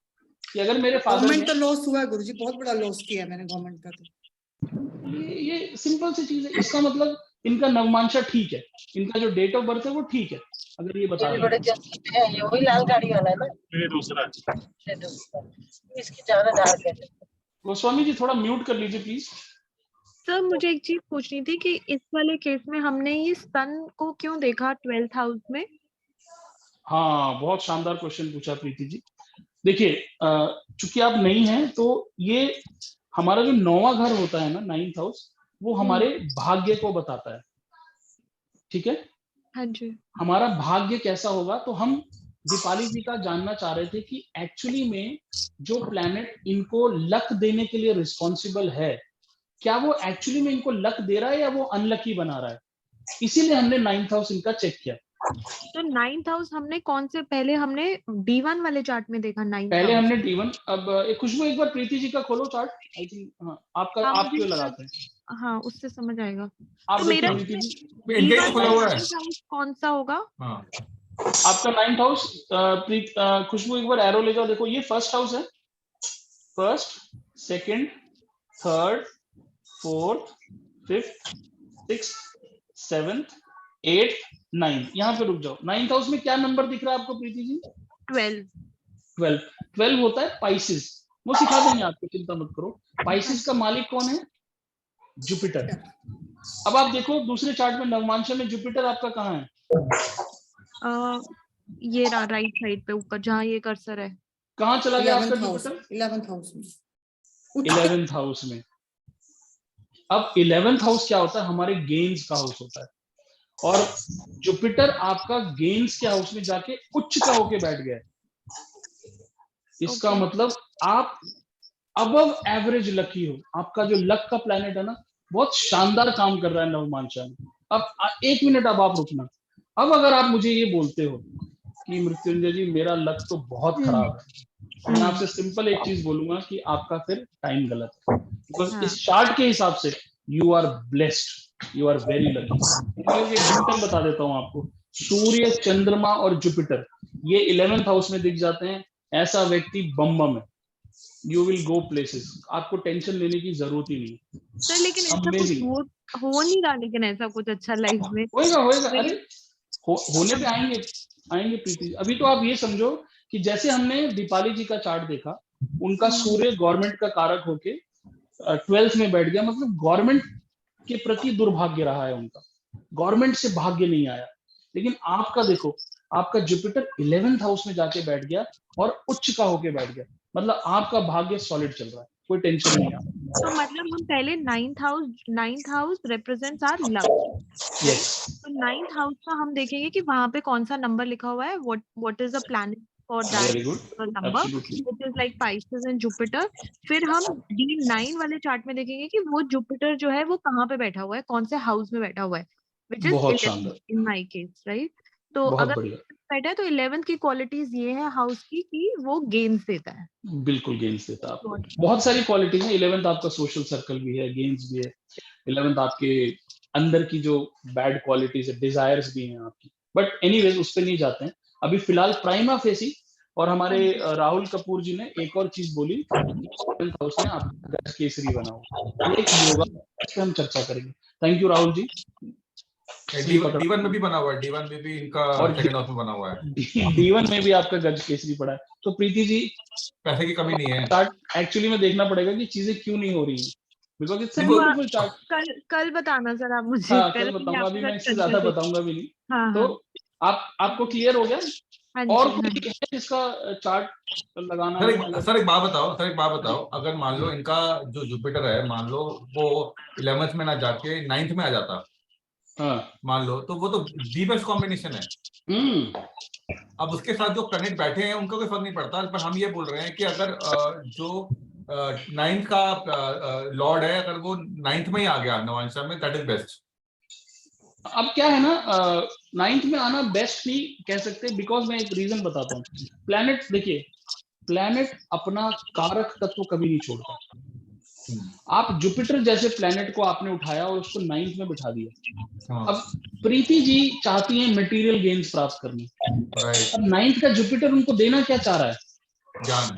कि अगर मेरे फादर गवर्नमेंट ने, तो लॉस हुआ है गुरुजी, बहुत बड़ा लॉस किया है मैंने गवर्नमेंट का। तो ये सिंपल सी चीज है, इसका मतलब इनका नवमांशा ठीक है, इनका जो डेट ऑफ बर्थ है वो ठीक है, अगर ये बता रहे हैं तो। ये वही लाल गाड़ी वाला है ना, ये दूसरा इसकी ज्यादा डार्क है। गोस्वामी जी थोड़ा म्यूट कर लीजिए प्लीज। सर मुझे एक चीज पूछनी थी कि इस वाले केस में हमने ये सन को क्यों देखा 12th हाउस में? हाँ, बहुत शानदार क्वेश्चन पूछा प्रीति जी। देखिए चूंकि आप नहीं हैं तो ये हमारा जो 9वां घर होता है ना, 9th हाउस, वो हमारे भाग्य को बताता है। ठीक है, हाँ जी। हमारा भाग्य कैसा होगा, तो हम दीपाली जी का जानना चाह रहे थे कि एक्चुअली में जो प्लैनेट इनको लक देने के लिए रिस्पॉन्सिबल है, क्या वो एक्चुअली में इनको लक दे रहा है या वो अनलकी बना रहा है। इसीलिए हमने 9th हाउस इनका चेक किया। तो 9th हाउस हमने कौन से, पहले हमने D1 वाले चार्ट में देखा 9th पहले हाउस। हमने D1, अब खुशबू एक बार प्रीति जी का खोलो चार्ट, आई थिंक हाँ आपका, हाँ, आप क्यों मुझे लगाते हैं, हाँ उससे समझ आएगा। आप तो देखिए मेरा प्रीति जी, इनका ही तो D1 खुला हुआ है। हाउस कौन सा होगा? हाँ आपका 9th हाउस, खुशबू एक बार एरो ले जाओ, देखो ये फर्स्ट हाउस है, first, second, third, fourth, fifth, sixth, seventh, eighth, 9th, यहाँ पे रुक जाओ। 9th हाउस में क्या नंबर दिख रहा है आपको प्रीति जी? 12। 12। 12 होता है पाइसिस, वो सिखा देंगे आपको, चिंता मत करो। पाइसिस का मालिक कौन है? जुपिटर। अब आप देखो दूसरे चार्ट में नवमांशा में जुपिटर आपका कहाँ है? ये रहा राइट साइड पे ऊपर जहाँ ये कर्सर है। कहाँ चला गया आपका 11th house, Jupiter? 11th house में, 11th हाउस में। अब 11th हाउस क्या होता है? हमारे गेन्स का हाउस होता है, और जुपिटर आपका गेन्स के हाउस में जाके उच्च का होके बैठ गया है। इसका मतलब आप अबव एवरेज लकी हो, आपका जो लक का प्लैनेट है ना, बहुत शानदार काम कर रहा है नवमांशा में। अब एक मिनट, अब आप रुकना। अब अगर आप मुझे ये बोलते हो कि मृत्युंजय जी मेरा लक तो बहुत खराब है, तो मैं आपसे सिंपल एक चीज बोलूंगा कि आपका फिर टाइम गलत है, बिकॉज हाँ। इस चार्ट के हिसाब से you are blessed, you are very lucky. एक सिंपल बता देता हूँ आपको, सूर्य, चंद्रमा और जुपिटर ये 11th हाउस में दिख जाते हैं, ऐसा व्यक्ति बम बम है, यू विल गो प्लेसेस, आपको टेंशन लेने की जरूरत ही नहीं। सर लेकिन ऐसा कुछ Amazing. हो नहीं रहा, लेकिन ऐसा कुछ अच्छा लाइफ में होएगा होएगा, अरे मेरी- होने पे आएंगे आएंगे प्रीति। अभी तो आप ये समझो कि जैसे हमने दीपाली जी का चार्ट देखा, उनका सूर्य गवर्नमेंट का कारक होके 12th में बैठ गया, मतलब गवर्नमेंट के प्रति दुर्भाग्य रहा है उनका, गवर्नमेंट से भाग्य नहीं आया। लेकिन आपका देखो, आपका जुपिटर 11th हाउस में जाके बैठ गया और उच्च का होके बैठ गया, मतलब आपका भाग्य सॉलिड चल रहा है, कोई टेंशन नहीं है। तो मतलब हम पहले 9th house represents our luck. Yes, तो 9th हाउस का हम देखेंगे कि वहां पे कौन सा नंबर लिखा हुआ है, what is the planet for that very good, number, absolutely. Which is like Pisces and Jupiter. फिर हम D9 वाले चार्ट में देखेंगे कि वो जुपिटर जो है वो कहाँ पे बैठा हुआ है, कौन से हाउस में बैठा हुआ है, व्हिच इज बहुत 11 शानदार, इन माय केस, राइट। तो बहुत अगर बढ़िया, बैठा है तो 11th की क्वालिटीज ये है हाउस की कि वो गेन्स देता है। बिल्कुल गेम्स देता है आपको, बहुत सारी क्वालिटीज है। 11th आपका सोशल सर्कल भी है, गेम्स भी है। 11th आपके अंदर की जो बैड क्वालिटीज है, डिजायर्स भी हैं आपकी, बट एनीवेज उस पर नहीं जाते हैं अभी फिलहाल। प्राइमा फेसी और हमारे राहुल कपूर जी ने एक और चीज बोली, 7th हाउस में आपका गज केसरी बना हुआ, ये होगा, इस पे हम चर्चा करेंगे। Thank you Rahul ji. D1 में भी बना हुआ है, D1 में भी इनका और सेकंड हाउस में बना हुआ है, D1 में भी आपका गज केसरी पड़ा है। तो प्रीति जी पैसे की कमी नहीं है। चार्ट एक्चुअली में देखना पड़ेगा कि चीजें क्यों नहीं हो रही हैं, बिकॉज इट्स अ देखो, ब्यूटीफुल चार्ट। कल बताना सर आप मुझे, हाँ कल कल बताऊंगा, अभी मैं इससे ज्यादा कंसल्टेशन। बताऊंगा भी नहीं। हाँ तो हाँ आपको क्लियर हो गया? हाँ और जी, हाँ कोई है जिसका चार्ट लगाना सर है? सर एक बात बताओ, सर एक बात बताओ, अगर मान लो इनका जो जुपिटर है, मान लो वो 11th में ना जाके 9th में आ जाता, हाँ, मान लो, तो वो तो दी बेस्ट कॉम्बिनेशन है। अब उसके साथ जो प्लैनेट बैठे हैं उनका कोई फर्क नहीं पड़ता, पर हम ये बोल रहे हैं कि अगर जो 9th का लॉर्ड है, अगर वो 9th में ही आ गया नवांशा में, दैट इज बेस्ट। अब क्या है ना, 9th में आना बेस्ट नहीं कह सकते, बिकॉज मैं एक रीजन बताता हूँ। प्लैनेट देखिए, प्लैनेट अपना कारक तत्व कभी नहीं छोड़ता। आप जुपिटर जैसे प्लैनेट को आपने उठाया और उसको 9th में बिठा दिया। हाँ, अब प्रीति जी चाहती हैं मटेरियल गेन्स प्राप्त करने, राइट, अब 9th का जुपिटर उनको देना क्या चाह रहा है? ज्ञान,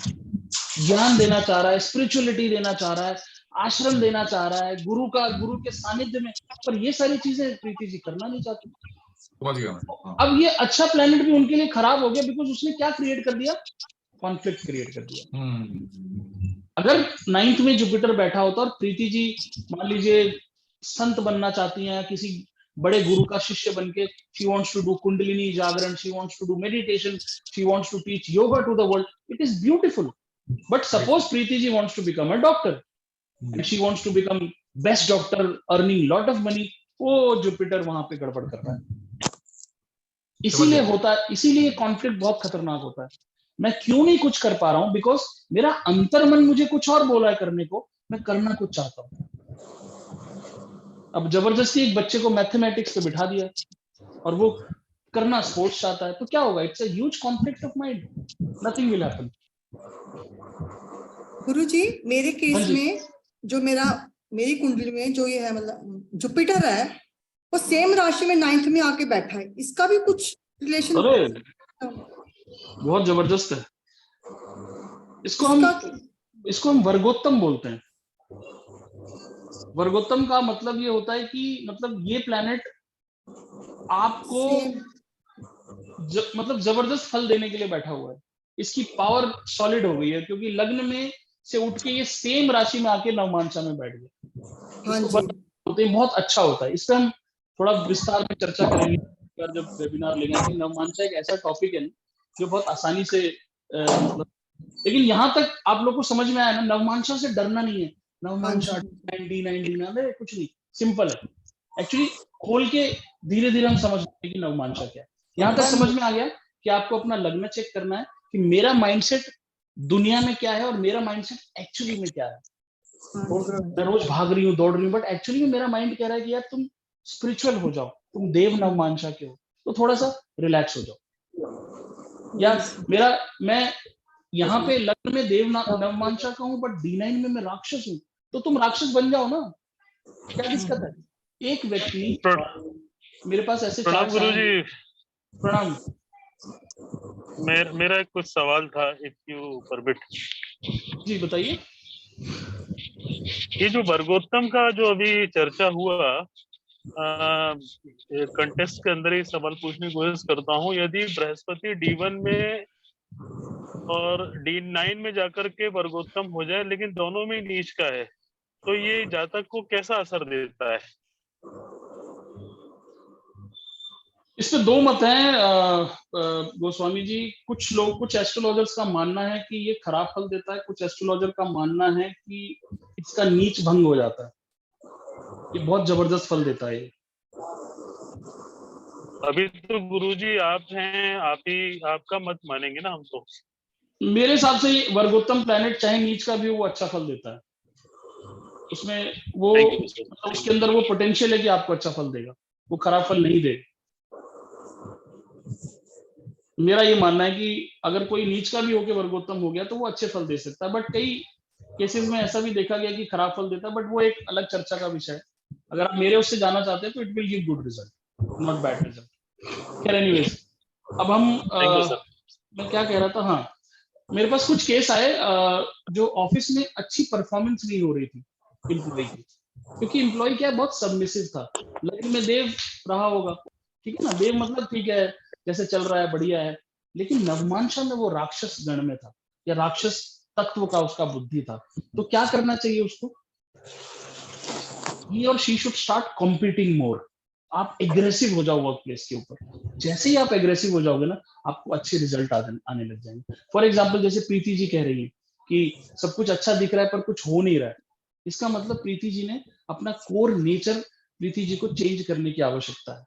ज्ञान देना चाह रहा है, स्पिरिचुअलिटी देना चाह रहा है, आश्रम देना चाह रहा है, गुरु के सानिध्य में। पर ये सारी चीजें प्रीति जी करना नहीं चाहती। समझ गया मैं। हाँ। अब ये अच्छा प्लैनेट भी उनके लिए खराब हो गया, बिकॉज उसने क्या क्रिएट कर दिया? कॉन्फ्लिक्ट क्रिएट कर दिया। अगर 9th में जुपिटर बैठा होता और प्रीति जी मान लीजिए संत बनना चाहती हैं, किसी बड़े गुरु का शिष्य बनके she wants to do kundalini jagran, she wants to do meditation, she wants to teach yoga to the world. It is beautiful. But suppose Preeti ji wants to become a doctor and she wants to become best doctor earning lot of money. वो Jupiter वहां पे गड़बड़ कर रहा है. इसीलिए होता है, इसीलिए कॉन्फ्लिक्ट बहुत खतरनाक होता है. मैं क्यों नहीं कुछ कर पा रहा हूं? बिकॉज मेरा अंतर्मन मुझे कुछ और बोला है करने को, मैं करना कुछ चाहता हूं. अब जबरदस्ती एक बच्चे को मैथमेटिक्स पे बिठा दिया और वो करना स्पोर्ट्स चाहता है, तो क्या होगा? It's a huge conflict of mind. Nothing will happen. Guruji मेरे केस में जो मेरी कुंडली में जो ये है, मतलब जुपिटर है, वो सेम राशि में 9th में आके बैठा है. इसका भी कुछ रिलेशन? अरे बहुत जबरदस्त है. इसको हम वर्गोत्तम बोलते हैं. वर्गोत्तम का मतलब ये होता है कि मतलब ये प्लैनेट आपको मतलब जबरदस्त फल देने के लिए बैठा हुआ है. इसकी पावर सॉलिड हो गई है क्योंकि लग्न में से उठ के ये सेम राशि में आके नवमांसा में बैठ गया. होते बहुत अच्छा होता है. इस पे हम थोड़ा विस्तार में चर्चा करेंगे जब वेबिनार लेंगे. नवमांसा एक ऐसा टॉपिक है जो बहुत आसानी से मतलब, लेकिन यहाँ तक आप लोग को समझ में आया ना, नवमांसा से डरना नहीं है. नवमांसा D9 कुछ नहीं, सिंपल है. एक्चुअली खोल के धीरे धीरे हम समझ लेंगे कि नवमांसा क्या है. यहाँ तक समझ में आ गया कि आपको अपना लग्न चेक करना है कि मेरा माइंडसेट दुनिया में क्या है और मेरा माइंडसेट एक्चुअली में क्या है. मैं रोज भाग रही हूँ, दौड़ रही हूँ, बट एक्चुअली में मेरा माइंड कह रहा है कि यार तुम स्पिरिचुअल हो जाओ, तुम देव नवमांसा के हो, तो थोड़ा सा रिलैक्स हो जाओ. या मैं यहाँ पे लग्न में देव नवमांसा का हूँ बट D9 में मैं राक्षस हूँ, तो तुम राक्षस बन जाओ ना, क्या दिक्कत है? एक व्यक्ति मेरे पास ऐसे प्रणाम गुरुजी. प्रणाम. मेरा एक कुछ सवाल था, इफ यू परमिट. जी बताइए. ये जो वर्गोत्तम का जो अभी चर्चा हुआ, कंटेस्ट के अंदर ही सवाल पूछने की कोशिश करता हूँ. यदि बृहस्पति D1 में और D9 में जाकर के वर्गोत्तम हो जाए लेकिन दोनों में नीच का है, तो ये जातक को कैसा असर देता है? इस पे दो मत हैं गोस्वामी जी. कुछ एस्ट्रोलॉजर्स का मानना है कि ये खराब फल देता है, कुछ एस्ट्रोलॉजर का मानना है कि इसका नीच भंग हो जाता है. ये बहुत जबरदस्त फल देता है. अभी तो गुरुजी आप हैं, आपका मत मानेंगे ना हम तो. मेरे हिसाब से वर्गोत्तम प्लैनेट चाहे नीच का भी हो, वो अच्छा फल देता है. उसमें वो उसके अंदर वो पोटेंशियल है कि आपको अच्छा फल देगा, वो खराब फल नहीं देगा. मेरा ये मानना है कि अगर कोई नीच का भी होके वर्गोत्तम हो गया तो वो अच्छे फल दे सकता है. बट कई केसेस में ऐसा भी देखा गया कि खराब फल देता है, बट वो एक अलग चर्चा का विषय है. अगर आप मेरे उससे जाना चाहते हैं तो it will give good result, not bad result. खैर एनीवेज, अब हम मैं क्या कह रहा था, हाँ, मेरे पास कुछ केस आए जो ऑफिस में अच्छी परफॉर्मेंस नहीं हो रही थी एम्प्लॉय की, क्योंकि एम्प्लॉय क्या है, बहुत सबमिसिव था. लग्न में देव रहा होगा, ठीक है ना, देव मतलब ठीक है, जैसे चल रहा है बढ़िया है, लेकिन नवमांसा में वो राक्षस गण में था, या राक्षस तत्व का उसका बुद्धि था. तो क्या करना चाहिए उसको? ही और शी शुड स्टार्ट कॉम्पिटिंग मोर. आप एग्रेसिव हो जाओ वर्क प्लेस के ऊपर. जैसे ही आप एग्रेसिव हो जाओगे ना, आपको अच्छे रिजल्ट आने लग जाएंगे. फॉर एग्जाम्पल जैसे प्रीति जी कह रही है कि सब कुछ अच्छा दिख रहा है पर कुछ हो नहीं रहा है. इसका मतलब प्रीति जी ने अपना कोर नेचर प्रीति जी को चेंज करने की आवश्यकता है.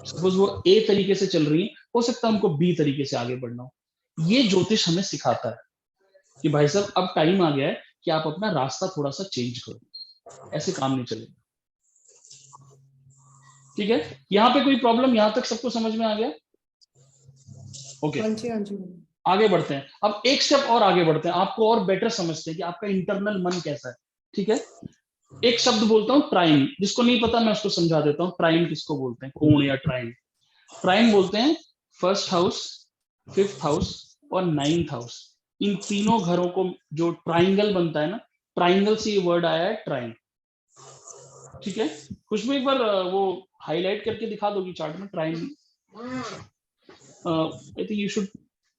सपोज वो ए तरीके से चल रही है, हो सकता है उनको बी तरीके से आगे बढ़ना हो. ये ज्योतिष हमें सिखाता है कि भाई साहब अब टाइम आ गया है कि आप अपना रास्ता थोड़ा सा चेंज करो, ऐसे काम नहीं चलेगा. ठीक है, यहाँ पे कोई प्रॉब्लम? यहाँ तक सबको समझ में आ गया? ओके, आगे बढ़ते हैं. अब एक स्टेप और आगे बढ़ते हैं, आपको और बेटर समझते हैं कि आपका इंटरनल मन कैसा है. ठीक है, एक शब्द बोलता हूँ ट्राइन. जिसको नहीं पता मैं उसको समझा देता हूँ. ट्राइन किसको बोलते हैं? कोण या ट्राइन. ट्राइन बोलते हैं फर्स्ट हाउस, फिफ्थ हाउस और 9th हाउस. इन तीनों घरों को जो ट्राइंगल बनता है ना, ट्राइंगल से ये वर्ड आया है ट्राइन. ठीक है, खुशबू एक बार वो हाईलाइट करके दिखा दोगी चार्ट में trine? I think you should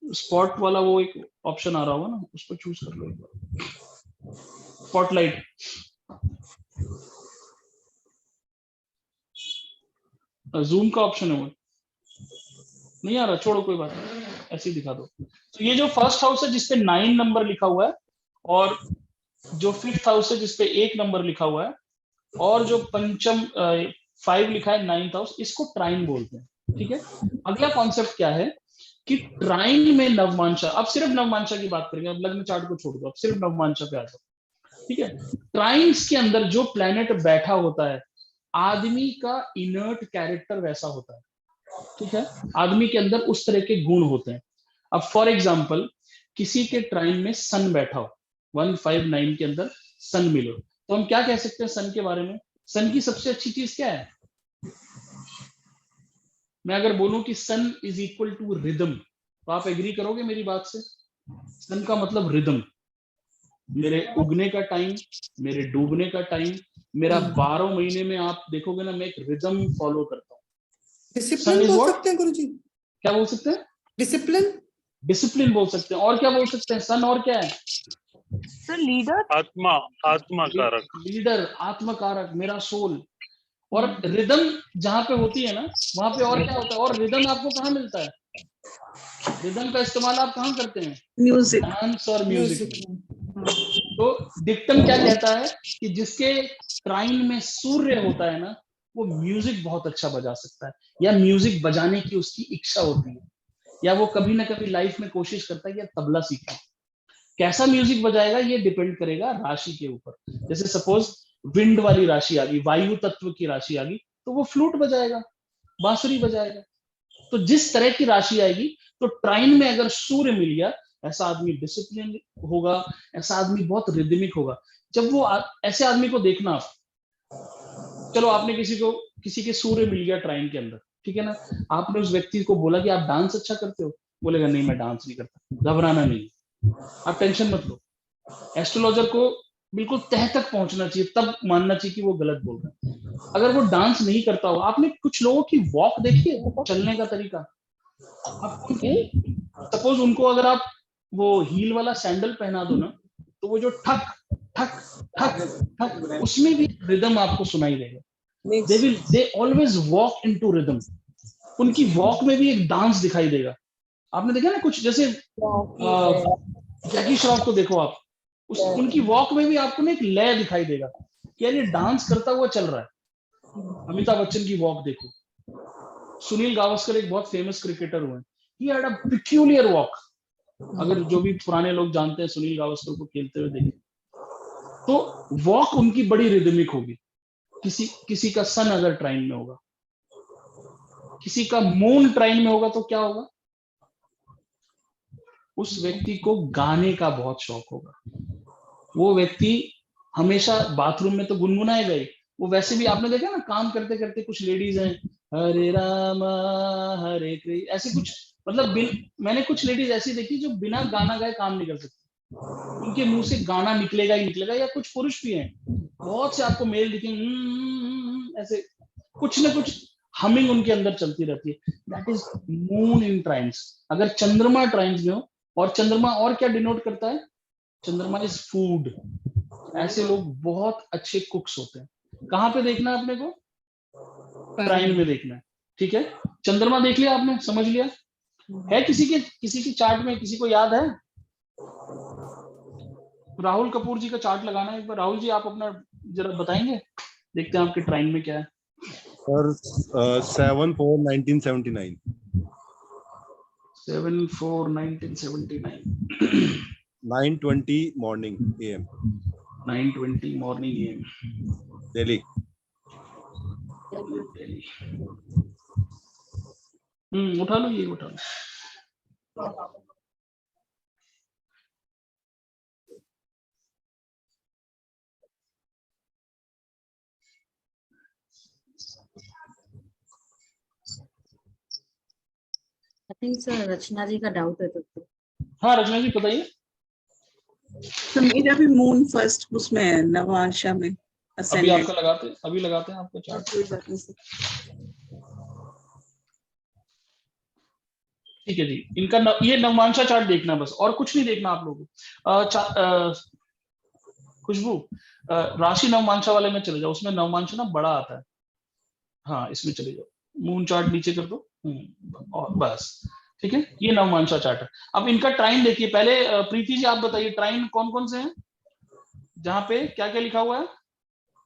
spot वाला वो एक ऑप्शन आ रहा होगा ना, उसको चूज कर लो एक बार. स्पॉटलाइट. जूम का ऑप्शन है वो नहीं आ रहा, छोड़ो कोई बात नहीं, ऐसे ही दिखा दो। तो ये जो फर्स्ट हाउस है जिसपे 9 नंबर लिखा हुआ है, और जो 5th हाउस है जिसपे 1 नंबर लिखा हुआ है, और जो पंचम 5 लिखा है 9th हाउस, इसको ट्राइन बोलते हैं। ठीक है, अगला कॉन्सेप्ट क्या है कि ट्राइन में नवमांशा, अब सिर्फ नवमांशा की बात करेंगे, अब लग्न चार्ट को छोड़ दो, अब सिर्फ नवमांशा पे आ जाओ। ठीक है, ट्राइन्स के अंदर जो प्लेनेट बैठा होता है, आदमी का इनर्ट कैरेक्टर वैसा होता है। ठीक है, आदमी के अंदर उस तरह के गुण होते हैं। अब फॉर एग्जाम्पल किसी के ट्राइन में सन बैठा हो, 159 के अंदर सन मिले, तो हम क्या कह सकते हैं सन के बारे में? सन की सबसे अच्छी चीज क्या है? मैं अगर बोलूं कि सन इज इक्वल टू रिदम, तो आप एग्री करोगे मेरी बात से? सन का मतलब रिदम, मेरे उगने का टाइम, मेरे डूबने का टाइम, मेरा 12 महीने में आप देखोगे ना, मैं एक रिदम फॉलो करता हूँ। डिसिप्लिन बोल सकते हैं गुरुजी, क्या बोल सकते हैं? डिसिप्लिन, डिसिप्लिन बोल सकते हैं। और क्या बोल सकते हैं? सन और क्या है? सर लीडर, आत्मा, आत्मा कारक, लीडर, आत्मकारक, मेरा सोल। और रिदम जहां पे होती है ना, वहां पे और क्या होता है? और रिदम आपको कहाँ मिलता है? रिदम का इस्तेमाल आप कहाँ करते हैं? म्यूजिक, डांस और म्यूजिक में। म्यूजिक। तो डिक्टम क्या कहता है कि जिसके ट्राइन में सूर्य होता है ना, वो म्यूजिक बहुत अच्छा बजा सकता है, या म्यूजिक बजाने की उसकी इच्छा होती है, या वो कभी ना कभी लाइफ में कोशिश करता है कि तबला सीखे। कैसा म्यूजिक बजाएगा ये डिपेंड करेगा राशि के ऊपर। जैसे सपोज विंड वाली राशि आ गई, वायु तत्व की राशि आ गई, तो वो फ्लूट बजाएगा, बांसुरी बजाएगा। तो जिस तरह की राशि आएगी, तो ट्राइन में अगर सूर्य मिल गया, ऐसा आदमी डिसिप्लिन होगा, ऐसा आदमी बहुत रिदमिक होगा। जब वो ऐसे आदमी को देखना आप, चलो आपने किसी के सूर्य मिल गया ट्राइन के अंदर, ठीक है ना, आपने उस व्यक्ति को बोला कि आप डांस अच्छा करते हो, बोलेगा नहीं मैं डांस नहीं करता। घबराना नहीं, आप टेंशन मत लो। एस्ट्रोलॉजर को बिल्कुल तह तक पहुंचना चाहिए, तब मानना चाहिए कि वो गलत बोल रहा है। अगर वो डांस नहीं करता हो, आपने कुछ लोगों की वॉक देखी है, चलने का तरीका, आप सपोज उनको अगर आप वो हील वाला सैंडल पहना दो ना, तो वो जो ठक ठक ठक ठक, उसमें भी रिदम आपको सुनाई देगा। They always walk into rhythm, उनकी वॉक में भी एक डांस दिखाई देगा। आपने देखा ना कुछ, जैसे जैकी श्रॉफ को देखो आप, उनकी वॉक में भी आपको ना एक लय दिखाई देगा कि यार ये डांस करता हुआ चल रहा है। अमिताभ बच्चन की वॉक देखो, सुनील गावस्कर एक बहुत फेमस क्रिकेटर हुए, he had a peculiar walk. अगर जो भी पुराने लोग जानते हैं सुनील गावस्कर को खेलते हुए देखे, तो वॉक उनकी बड़ी रिदमिक होगी। किसी का सन अगर ट्राइन में होगा, किसी का मून ट्राइन में होगा, तो क्या होगा? उस व्यक्ति को गाने का बहुत शौक होगा। वो व्यक्ति हमेशा बाथरूम में तो गुनगुनाएगा ही, वो वैसे भी आपने देखा ना, काम करते करते कुछ लेडीज हैं, हरे रामा हरे कृष्ण, ऐसे कुछ, मतलब मैंने कुछ लेडीज ऐसी देखी जो बिना गाना गाए काम नहीं कर सकती, उनके मुंह से गाना निकलेगा ही निकलेगा। या कुछ पुरुष भी हैं, बहुत से आपको मेल दिखेंगे, ऐसे कुछ ना कुछ हमिंग उनके अंदर चलती रहती है। That is moon in trines. अगर चंद्रमा ट्राइन्स में हो, और चंद्रमा और क्या डिनोट करता है? चंद्रमा इज फूड। ऐसे लोग बहुत अच्छे कुक्स होते हैं। कहाँ पे देखना है अपने को? ट्राइन में देखना है। ठीक है, चंद्रमा देख लिया आपने, समझ लिया है। किसी की चार्ट में किसी को याद है? राहुल कपूर जी का चार्ट लगाना है एक बार। राहुल जी आप अपना जरा बताएंगे, देखते हैं आपके ट्राइन में क्या है। Sir 7/4/1979 7/4/1979 9:20 morning AM 9:20 morning AM Delhi. उठा लो, ये उठा लो। आई थिंक सर रचना जी का डाउट है तो हाँ रचना जी बताइए। तो मेरा भी मून फर्स्ट उसमें है, नवांशा में। अभी आपका लगाते हैं आपका चार्ट। ठीक है जी, इनका ये नवमांशा चार्ट देखना बस, और कुछ नहीं देखना आप लोगों को। खुशबू, राशि नवमांशा वाले में चले जाओ, उसमें नवमांशा ना बड़ा आता है। हाँ इसमें चले जाओ, मून चार्ट नीचे कर दो, और बस ठीक है, ये नवमांशा चार्ट है। अब इनका ट्राइन देखिए पहले। प्रीति जी आप बताइए ट्राइन कौन कौन से हैं, जहाँ पे क्या क्या लिखा हुआ है?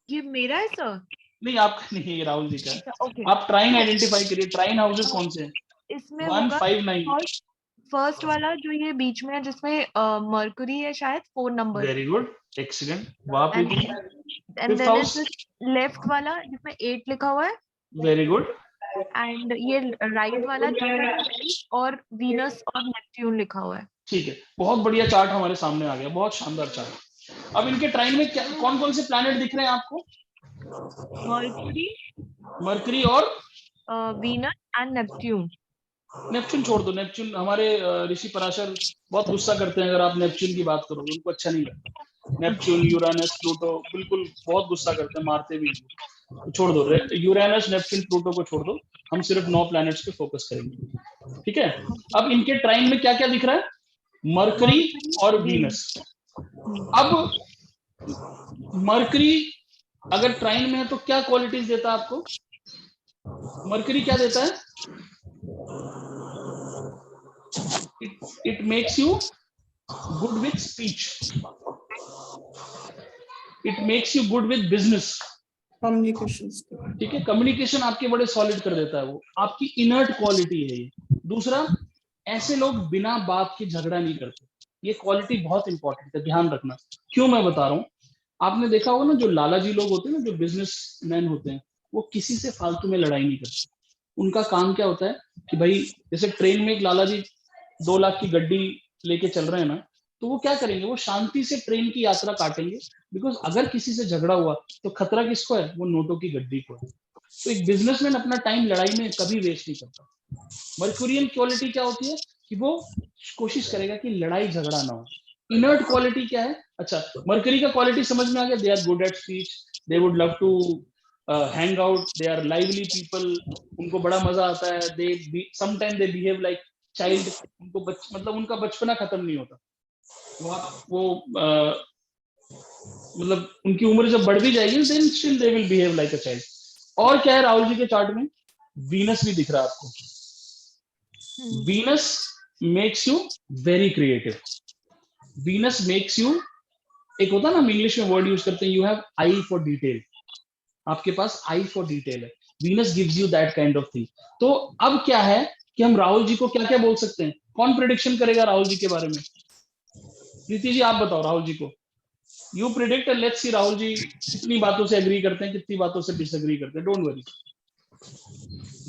ये मेरा है सर? नहीं आपका नहीं, ये राहुल जी का है। ओके, आप ट्राइन आइडेंटिफाई करिए, ट्राइन हाउसेस कौन से हैं? इसमें 159। फर्स्ट वाला जो ये बीच में है जिसमें मर्क्यूरी है शायद 4 नंबर, वेरी गुड, एक्सीलेंट, वाह Preeti ji. And fifth then house, left वाला जिसमें 8 लिखा हुआ है, वेरी गुड, एंड ये राइट वाला जिसमें और वीनस और नेपट्यून लिखा हुआ है। ठीक है, बहुत बढ़िया चार्ट हमारे सामने आ गया, बहुत शानदार चार्ट। अब इनके ट्राइन में क्या कौन कौन से प्लैनेट दिख रहे हैं आपको? मर्क्यूरी, मरकरी और वीनस एंड नेपट्यून। नेपच्यून छोड़ दो, नेपच्यून हमारे ऋषि पराशर बहुत गुस्सा करते हैं अगर आप नेपच्यून की बात करोगे, उनको अच्छा नहीं लगता। नेपच्यून, यूरानस, प्लूटो बिल्कुल बहुत गुस्सा करते हैं, मारते भी हैं। छोड़ दो यूरानस, नेपच्यून, प्लूटो को छोड़ दो, हम सिर्फ 9 प्लैनेट्स पे फोकस करेंगे, ठीक है। अब इनके ट्राइन में क्या क्या दिख रहा है? मरकरी और वीनस। अब मरकरी अगर ट्राइन में है तो क्या क्वालिटीज देता है आपको? मरकरी क्या देता है? It makes you good with speech. It makes you good with business. Communication, ठीक है, कम्युनिकेशन आपके बड़े सॉलिड कर देता है, वो आपकी इनर्ट क्वालिटी है ये। दूसरा, ऐसे लोग बिना बात के झगड़ा नहीं करते, ये क्वालिटी बहुत इंपॉर्टेंट है, ध्यान रखना। क्यों मैं बता रहा हूँ, आपने देखा होगा ना जो लालाजी लोग होते हैं ना, जो बिजनेसमैन होते हैं, वो किसी से फालतू में लड़ाई नहीं करते। उनका काम क्या होता है कि भाई जैसे ट्रेन में एक लालाजी 2 लाख की गड्डी लेके चल रहे हैं ना, तो वो क्या करेंगे, वो शांति से ट्रेन की यात्रा काटेंगे, बिकॉज अगर किसी से झगड़ा हुआ तो खतरा किसको है? वो नोटों की गड्डी को है। तो एक बिजनेसमैन अपना टाइम लड़ाई में कभी वेस्ट नहीं करता। मर्क्यूरियन क्वालिटी क्या होती है कि वो कोशिश करेगा कि लड़ाई झगड़ा ना हो। इनर्ट क्वालिटी क्या है? अच्छा, मर्करी का क्वालिटी समझ में आ गया, they are good at speech, they would love to hang out, they are lively people, उनको बड़ा मजा आता है, they sometime they behave like child, उनको मतलब उनका बचपना खत्म नहीं होता, वो मतलब उनकी उम्र जब बढ़ भी जाएगी then still they will behave like a child. और क्या है राहुल जी के चार्ट में? वीनस भी दिख रहा है आपको। Venus makes you very creative. Venus makes you, एक होता है ना हम इंग्लिश में वर्ड यूज करते हैं, you have I for detail, आपके पास आई फॉर डिटेल है। Venus gives you that kind of thing. तो अब क्या है कि हम राहुल जी को क्या क्या बोल सकते हैं? कौन प्रेडिक्शन करेगा राहुल जी के बारे में? प्रीति जी आप बताओ राहुल जी को, you predict and let's see Rahul ji कितनी बातों से एग्री करते हैं, कितनी बातों से डिसएग्री करते हैं। डोंट वरी,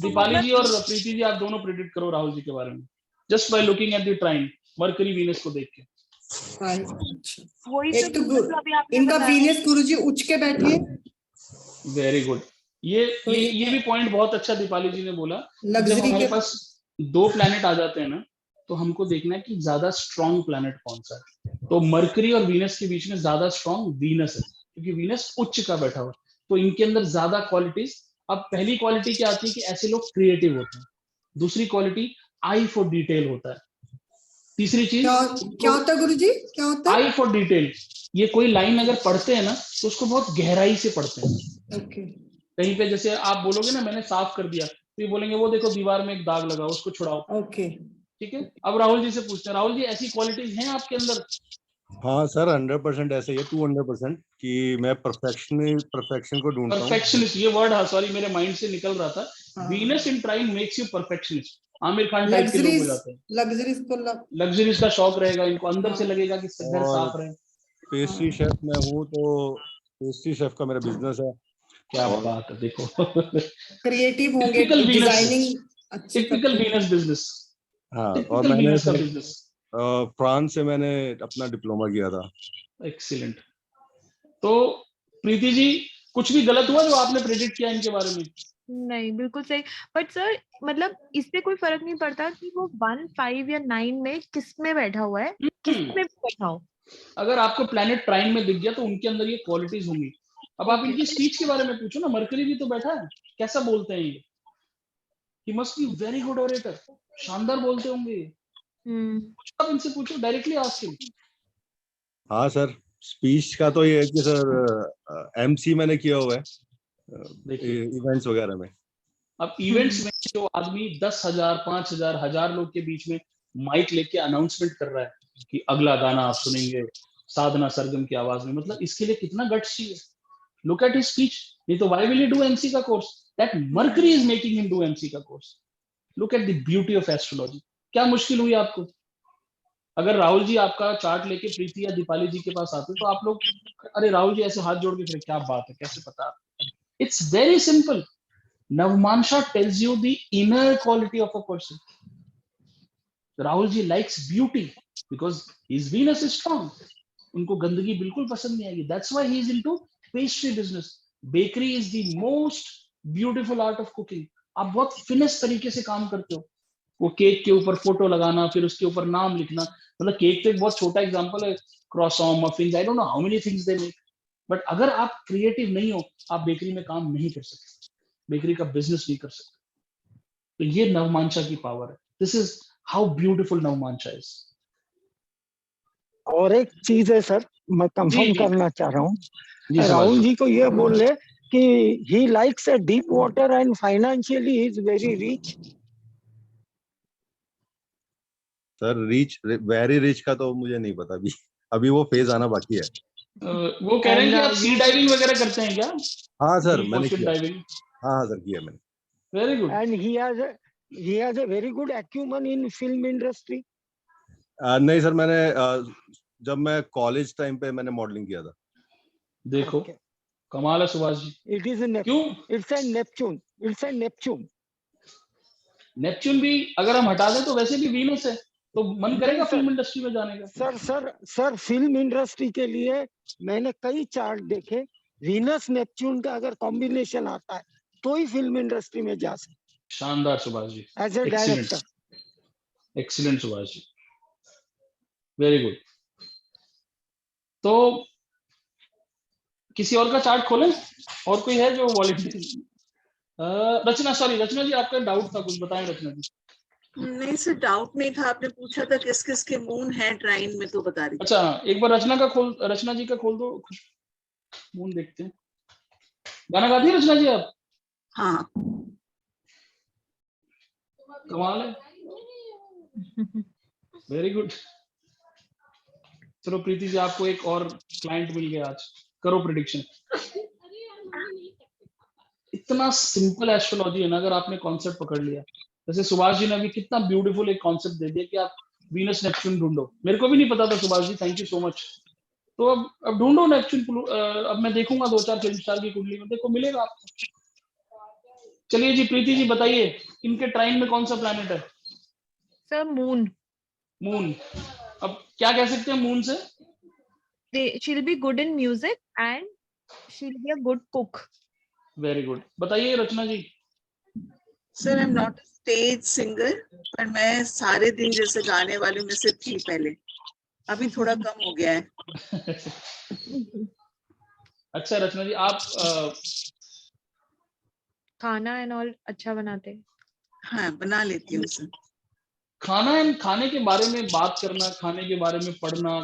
दीपाली जी और प्रीति जी आप दोनों प्रिडिक्ट करो राहुल जी के बारे में, just by looking at the trine, Mercury Venus को देख के। वही एक तो इनका वीनस गुरुजी उच्च के बैठे। वेरी गुड, ये भी पॉइंट बहुत अच्छा दीपाली जी ने बोला। जब हमारे पास 2 प्लैनेट आ जाते हैं ना, तो हमको देखना है कि ज्यादा स्ट्रॉन्ग प्लैनेट कौन सा है। तो मरकरी और वीनस के बीच में ज्यादा स्ट्रॉन्ग वीनस है, क्योंकि वीनस उच्च का बैठा हुआ, तो इनके अंदर ज्यादा क्वालिटीज। अब पहली क्वालिटी क्या आती है कि ऐसे लोग क्रिएटिव होते हैं। दूसरी क्वालिटी आई फॉर डिटेल होता है। तीसरी चीज क्या होता है गुरुजी? क्या होता है आई फॉर डिटेल? ये कोई लाइन अगर पढ़ते हैं ना तो उसको बहुत गहराई से पढ़ते हैं। ओके। कहीं पे जैसे आप बोलोगे ना मैंने साफ कर दिया, तो ये बोलेंगे वो देखो दीवार में एक दाग लगा, उसको छुड़ाओ। ओके, ठीक है, अब राहुल जी से पूछते हैं, राहुल जी ऐसी क्वालिटीज हैं आपके अंदर? हाँ सर, 100% ऐसे ही है, 200% कि मैं परफेक्शन को ढूंढता हूँ। परफेक्शनिस्ट, ये वर्ड, हाँ सॉरी मेरे माइंड से निकल रहा था। Venus in trine makes you perfectionist. Aamir Khan type के लोग हो जाते हैं, लग्जरीज का शौक रहेगा इनको, अंदर से लगेगा कि घर साफ रहे। पेस्ट्री शेफ मैं हूँ, तो पेस्ट्री शेफ का मेरा बिजनेस है। क्या बात है, देखो क्रिएटिव होंगे, डिजाइनिंग, टिपिकल वीनस बिजनेस। हाँ, और मैंने फ्रांस से मैंने अपना डिप्लोमा किया था। एक्सीलेंट। तो प्रीति जी कुछ भी गलत हुआ जो आपने प्रेडिक्ट किया इनके बारे में? नहीं, बिल्कुल सही। बट सर मतलब इससे कोई फर्क नहीं पड़ता कि वो 1, 5 या 9 में किस में बैठा हुआ है, किस में बैठा हो। अगर आपको प्लैनेट ट्राइन में दिख गया तो उनके अंदर ये क्वालिटीज होंगी। अब आप इनकी स्पीच के बारे में पूछो ना, मरकरी भी तो बैठा है, कैसा बोलते हैं ये? He must be very good orator, शानदार बोलते होंगे। आप इनसे पूछो, डायरेक्टली आस्क हिम। हाँ सर, स्पीच का तो ये है कि सर एमसी मैंने किया हुआ है इवेंट्स वगैरह में। अब इवेंट्स में जो आदमी 10,000, 5,000, 1,000 लोग के बीच में माइक लेके अनाउंसमेंट कर रहा है कि अगला गाना आप सुनेंगे साधना सरगम की आवाज में, मतलब इसके लिए कितना गट्स चाहिए। Look at his speech. नहीं तो why will he do MC का course? That Mercury is making him do MC का course. Look at the beauty of astrology. क्या मुश्किल हुई आपको? अगर राहुल जी आपका चार्ट लेके प्रीति या दीपाली जी के पास आते तो आप लोग, अरे राहुल जी ऐसे हाथ जोड़ के, फिर क्या बात है, कैसे पता? It's very simple. Navmansha tells you the inner quality of a person. Rahul ji likes beauty because his Venus is strong. उनको गंदगी बिल्कुल पसंद नहीं आएगी. That's why he is into pastry business. Bakery is the most beautiful art of cooking. आप बहुत finish तरीके से काम करते हो. वो केक के ऊपर फोटो लगाना, फिर उसके ऊपर नाम लिखना. मतलब केक तो एक बहुत छोटा एग्जांपल है. Croissant, muffins, I don't know how many things they make. But अगर आप क्रिएटिव नहीं हो, आप बेकरी में काम नहीं कर सकते. बेकरी का बिजनेस नहीं कर सकते. तो ये नवमांशा की पावर है. This is how beautiful navamsha is. और एक चीज है सर, मैं कंफर्म करना चाह रहा हूँ, राहुल जी को ये बोल रहे कि he likes a deep water and financially he is very rich. Sir rich, very rich का तो मुझे नहीं पता अभी. अभी वो फेज आना बाकी है. वो कह रहे हैं कि आप सी डाइविंग वगैरह करते हैं क्या? हाँ सर, मैंने किया. डाइविंग. हाँ सर, किया मैंने. Very good. And he has a very good acumen in film industry. नहीं सर, मैंने जब मैं कॉलेज टाइम पे मैंने मॉडलिंग किया था. देखो कमाल है सुभाष जी. इट इज क्यों? It's a Neptune. It's a Neptune. Neptune भी अगर हम हटा दें तो वैसे भी वीनस है, तो मन करेगा फिल्म इंडस्ट्री में जाने का. सर फिल्म इंडस्ट्री के लिए मैंने कई चार्ट देखे. वीनस नेपच्यून का अगर कॉम्बिनेशन आता है तो ही फिल्म इंडस्ट्री में जा सकते. शानदार Subhash ji. As a director. Excellent Subhash ji. Very good. तो किसी और का चार्ट खोलें? और कोई है जो वॉलंटियर? रचना, सॉरी रचना जी, आपका डाउट था कुछ, बताएं रचना जी. नहीं सर, डाउट नहीं था. आपने पूछा था किस किस के मून है ट्राइन में, तो बता रही. अच्छा, एक बार रचना जी का खोल दो. मून देखते हैं. गाना गाती है रचना जी आप? हाँ. कमाल है. Very good. चलो प्रीति जी, आपको एक और क्लाइंट मिल गया आज. करो प्रेडिक्शन. इतना सिंपल एस्ट्रोलॉजी है ना, अगर आपने कॉन्सेप्ट पकड़ लिया. जैसे सुभाष जी ने अभी कितना ब्यूटीफुल एक कॉन्सेप्ट दे दिया कि आप वीनस नेपच्यून ढूंढो. मेरे को भी नहीं पता था Subhash ji, thank you so much. तो अब ढूंढो नेपच्यून. अब मैं देखूंगा 2-4 फिल्म स्टार की कुंडली में, देखो मिलेगा आपको. चलिए जी, प्रीति जी बताइए, इनके ट्राइन में कौन सा प्लैनेट है? Sir moon. मून. अब क्या कह सकते हैं मून से? she'll be good in music and she'll be a good cook. Very good. बताइए Rachna ji. Sir I am not a stage singer, पर मैं सारे दिन जैसे गाने वालों में से थी पहले. अभी थोड़ा कम हो गया है. अच्छा रचना जी, आप खाना एंड ऑल अच्छा बनाते हैं? हाँ, बना लेती हूँ सर. खाने के बारे में बात करना, खाने के बारे में पढ़ना,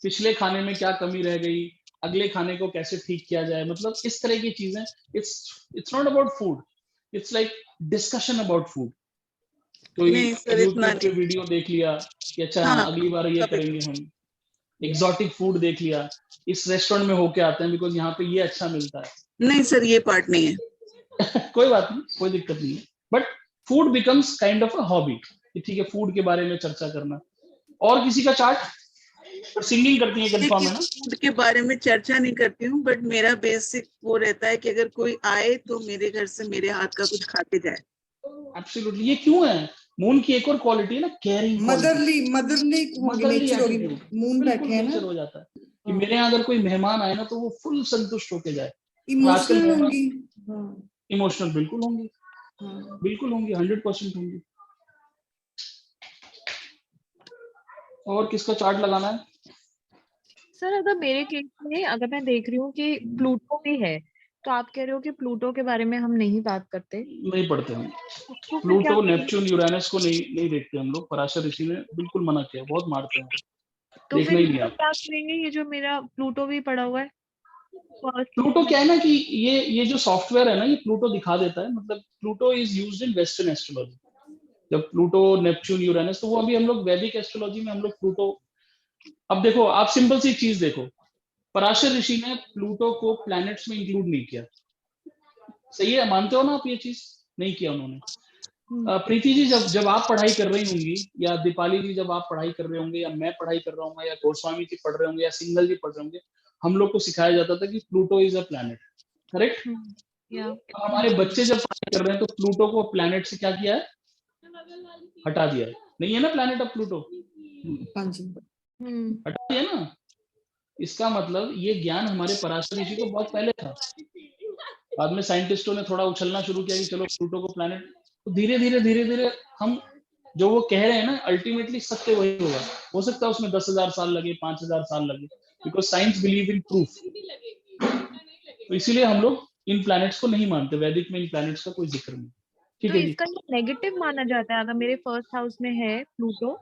पिछले खाने में क्या कमी रह गई, अगले खाने को कैसे ठीक किया जाए, मतलब इस तरह की चीजें. It's not about food, it's like discussion about food. तो यूट्यूब पे वीडियो देख लिया कि अच्छा हाँ, अगली बार ये करेंगे हम. एग्जॉटिक फूड देख लिया, इस रेस्टोरेंट में होके आते हैं बिकॉज यहाँ पे ये अच्छा मिलता है. नहीं सर, ये पार्ट नहीं है. कोई बात नहीं, कोई दिक्कत नहीं है. But food becomes kind of a hobby. ठीक है, फूड के बारे में चर्चा करना. और किसी का चार्ट? सिंगिंग करती है, कंफर्म है ना? फूड के बारे में चर्चा नहीं करती हूँ, बट मेरा बेसिक वो रहता है कि अगर कोई आए तो मेरे घर से मेरे हाथ का कुछ खा के जाए. एब्सोल्युटली. ये क्यों है? मून की एक और क्वालिटी है ना, केयरिंग. मदरली नेचर होगी. मून बैठे हैं ना, हो जाता है कि मेरे यहाँ अगर कोई मेहमान आए ना तो वो फुल संतुष्ट होके जाए. इमोशनल होंगी. इमोशनल बिल्कुल होंगी. बिल्कुल होंगी, 100% होंगी. और किसका चार्ट लगाना है? सर अगर मेरे केस में अगर मैं देख रही हूँ कि प्लूटो भी है, तो आप कह रहे हो कि प्लूटो के बारे में हम नहीं बात करते, नहीं पढ़ते हम. प्लूटो, नेपच्यून, यूरेनस को नहीं देखते हम लोग. पराशर ऋषि ने बिल्कुल मना किया, बहुत मारते हैं. तो देखना ही फिर नहीं. क्या करेंगे? ये जो मेरा प्लूटो भी पड़ा हुआ है. प्लूटो क्या है ना कि ये जो सॉफ्टवेयर है ना, ये प्लूटो दिखा देता है, मतलब Pluto is used in western astrology. जब प्लूटो, नेपच्यून, यूरेनस, तो वो अभी हम लोग वैदिक एस्ट्रोलॉजी में हम लोग प्लूटो, अब देखो आप सिंपल सी चीज देखो, पराशर ऋषि ने प्लूटो को प्लैनेट्स में इंक्लूड नहीं किया, सही है, मानते हो ना आप ये चीज? नहीं किया उन्होंने। प्रीति जी, जब आप पढ़ाई कर रही होंगी, या दीपाली जी जब आप पढ़ाई कर रहे होंगे, या मैं पढ़ाई कर रहा हूँ, या गोस्वामी जी पढ़ रहे होंगे, या सिंगल जी पढ़ रहे होंगे, हम लोग को सिखाया जाता था कि Pluto is a planet, correct? हमारे बच्चे जब पढ़ाई कर रहे हैं तो प्लूटो को प्लैनेट से क्या किया है? हटा दिया है। नहीं है ना प्लैनेट अब प्लूटो, हटा दिया ना। इसका मतलब ये ज्ञान हमारे पराशर ऋषि को बहुत पहले था। बाद में साइंटिस्टों ने थोड़ा उछलना शुरू किया कि चलो प्लूटो को प्लैनेट, तो धीरे धीरे हम जो वो कह रहे हैं ना, अल्टीमेटली सत्य वही होगा। हो सकता है उसमें 10,000 साल लगे, 5,000 साल लगे, because science believe in proof. तो इसीलिए हम लोग इन प्लैनेट्स को नहीं मानते, वैदिक में इन प्लैनेट्स का कोई जिक्र नहीं। ठीक तो है जी। इसका नेगेटिव माना जाता है अगर मेरे फर्स्ट हाउस में है प्लूटो?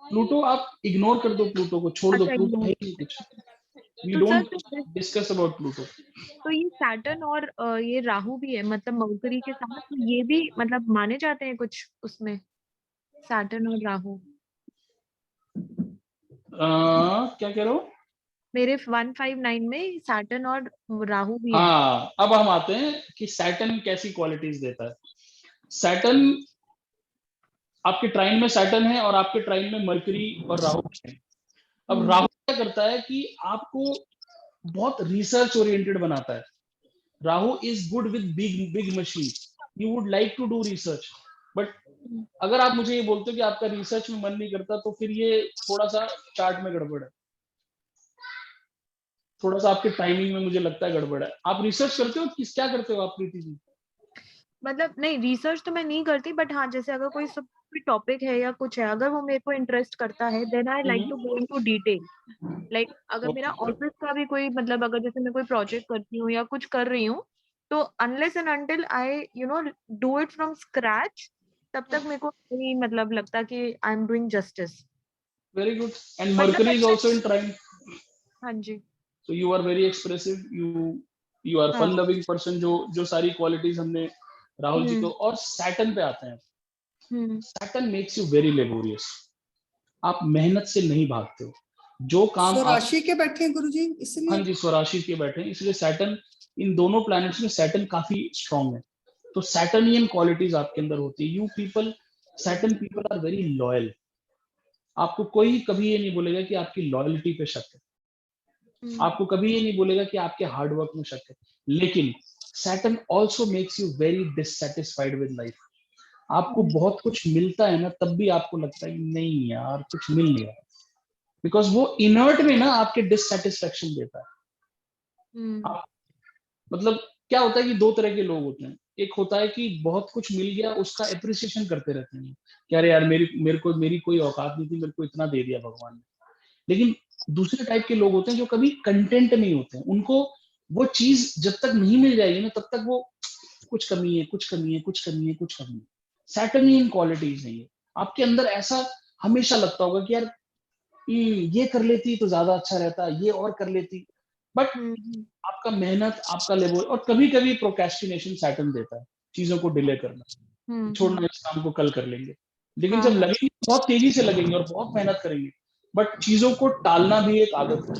प्लूटो आप इग्नोर कर दो, प्लूटो को छोड़ दो, अच्छा, प्लूटो ignore। है ही नहीं कुछ। वी तो don't sir discuss about Pluto. तो ये सैटर्न और ये राहु भी है, मतलब मरकरी के साथ, तो ये भी मतलब माने जाते हैं कुछ उसमें, सैटर्न और राहु? क्या कह रहे हो? मेरे 159 में सैटर्न और राहु भी है। हाँ, अब हम आते हैं कि सैटर्न कैसी क्वालिटीज देता है। सैटर्न, आपके ट्राइन में सैटर्न है और आपके ट्राइन में मरकरी और राहु है। अब राहु क्या करता है कि आपको बहुत रिसर्च ओरिएंटेड बनाता है। Rahu is good with big machine, you would like to do research, but अगर आप मुझे ये बोलते हो कि आपका रिसर्च में मन नहीं करता, तो फिर ये थोड़ा सा चार्ट में गड़बड़ है, थोड़ा सा आपके टाइमिंग में मुझे लगता है गड़बड़ है। आप रिसर्च करते हो, क्या करते हो आप प्रीति जी? मतलब नहीं, रिसर्च तो मैं नहीं करती, बट हाँ जैसे अगर कोई सब टॉपिक है या कुछ है, अगर वो मेरे को इंटरेस्ट करता है, then I like to go into detail. Like अगर मेरा ऑफिस का भी कोई, मतलब अगर जैसे मैं कोई प्रोजेक्ट करती हूँ या कुछ कर रही हूँ, तो unless and until I do it from scratch, तब तक मेरे को नहीं मतलब लगता कि I am doing justice. Very good. And Mercury is also in trine, हाँ जी। So you are very expressive, you are fun loving person, जो सारी क्वालिटीज हमने राहुल जी को। और सैटर्न पे आते हैं, Saturn makes you very laborious, आप मेहनत से नहीं भागते हो, जो काम स्वराशि के बैठे हैं गुरुजी, इसलिए। हाँ जी, स्वराशि के बैठे हैं, इसलिए सैटर्न, इन दोनों प्लैनेट्स में सैटर्न काफी स्ट्रांग है। तो सैटर्नियन क्वालिटीज आपके अंदर होती है। You people, Saturn people are very loyal. आपको कोई कभी ये नहीं बोलेगा कि आपकी लॉयल्टी पे शक है, आपको कभी ये नहीं बोलेगा कि आपके हार्डवर्क में शक है। लेकिन Saturn also makes you very dissatisfied with life. आपको बहुत कुछ मिलता है ना, तब भी आपको लगता है नहीं यार कुछ मिल नहीं रहा, बिकॉज वो इनर्ट में ना आपके डिससेटिस्फेक्शन देता है। मतलब क्या होता है कि दो तरह के लोग होते हैं, एक होता है कि बहुत कुछ मिल गया उसका एप्रिसिएशन करते रहते हैं कि अरे यार मेरी कोई औकात नहीं थी, मेरे को इतना दे दिया भगवान ने। लेकिन दूसरे टाइप के लोग होते हैं जो कभी कंटेंट नहीं होते हैं, उनको वो चीज जब तक नहीं मिल जाएगी ना, तब तक वो कुछ कमी है, कुछ कमी है, कुछ कमी है, कुछ कमी है। सैटर्नियन क्वालिटीज नहीं है आपके अंदर। ऐसा हमेशा लगता होगा कि यार ये कर लेती तो ज्यादा अच्छा रहता, ये और कर लेती, बट आपका मेहनत, आपका लेबर, और कभी कभी प्रोक्रेस्टिनेशन सैटर्न देता है, चीजों को डिले करना, छोड़ना, इस काम को कल कर लेंगे। लेकिन जब लगेंगे बहुत तेजी से लगेंगे और बहुत मेहनत करेंगे, बट चीजों को टालना भी एक आदत है।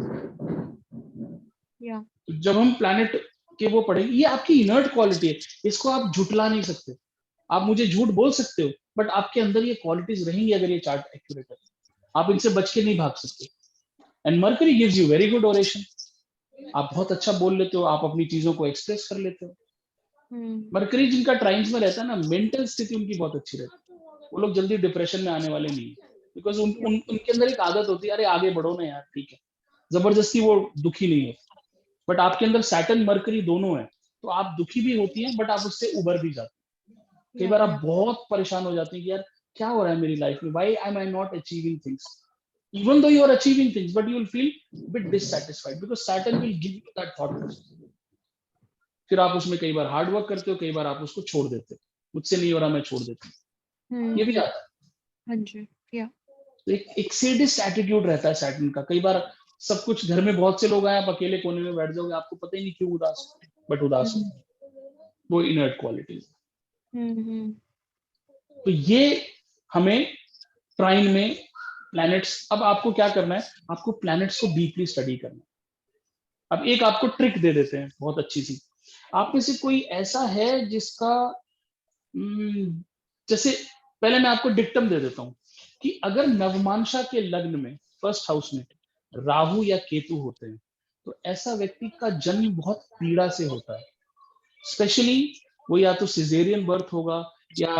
जब हम प्लैनेट के वो पढ़ेंगे, ये आपकी इनर्ट क्वालिटी है, इसको आप झुटला नहीं सकते। आप मुझे झूठ बोल सकते हो, बट आपके अंदर ये क्वालिटीज रहेंगी अगर ये चार्ट एक्यूरेट है, आप इनसे बच के नहीं भाग सकते। And mercury gives you very good oration, आप बहुत अच्छा बोल लेते हो, आप अपनी चीजों को एक्सप्रेस कर लेते हो। मरकरी जिनका ट्राइन्स में रहता है ना, मेंटल स्थिति उनकी बहुत अच्छी रहती है, वो लोग जल्दी डिप्रेशन में आने वाले नहीं है, बिकॉज उनके अंदर एक आदत होती है, अरे आगे बढ़ो ना यार, ठीक है, जबरदस्ती वो दुखी नहीं है। बट आपके अंदर सैटर्न मरकरी दोनों है, तो आप दुखी भी होती हैं, बट आप उससे उबर भी जाते हैं। कई बार आप बहुत परेशान हो जाते हैं कि यार क्या हो रहा है मेरी लाइफ में, why am I not achieving things, even though you are achieving things, but you will feel a bit dissatisfied because Saturn will give you that thought process. फिर आप उसमें कई बार हार्ड वर्क करते हो, कई बार आप उसको छोड़ देते हो, मुझसे नहीं हो रहा मैं छोड़ देती हूँ, ये भी आता है। हाँ जी, तो एक सेडिस्ट एटीट्यूड रहता है सैटर्न का। कई बार सब कुछ घर में बहुत से लोग आए, आप अकेले कोने में बैठ जाओगे, आपको पता ही नहीं क्यों उदास हो, बट उदास हो, वो इनर्ट क्वालिटीज। तो ये हमें ट्राइन में प्लैनेट्स, अब आपको क्या करना है, आपको प्लैनेट्स को डीपली स्टडी करना है। अब एक आपको ट्रिक दे देते हैं बहुत अच्छी सी, आप में से कोई ऐसा है जिसका जैसे, पहले मैं आपको डिक्टम दे देता हूं कि अगर नवमांशा के लग्न में फर्स्ट हाउस में राहु या केतु होते हैं तो ऐसा व्यक्ति का जन्म बहुत पीड़ा से होता है। स्पेशली वो या तो सिजेरियन बर्थ होगा, या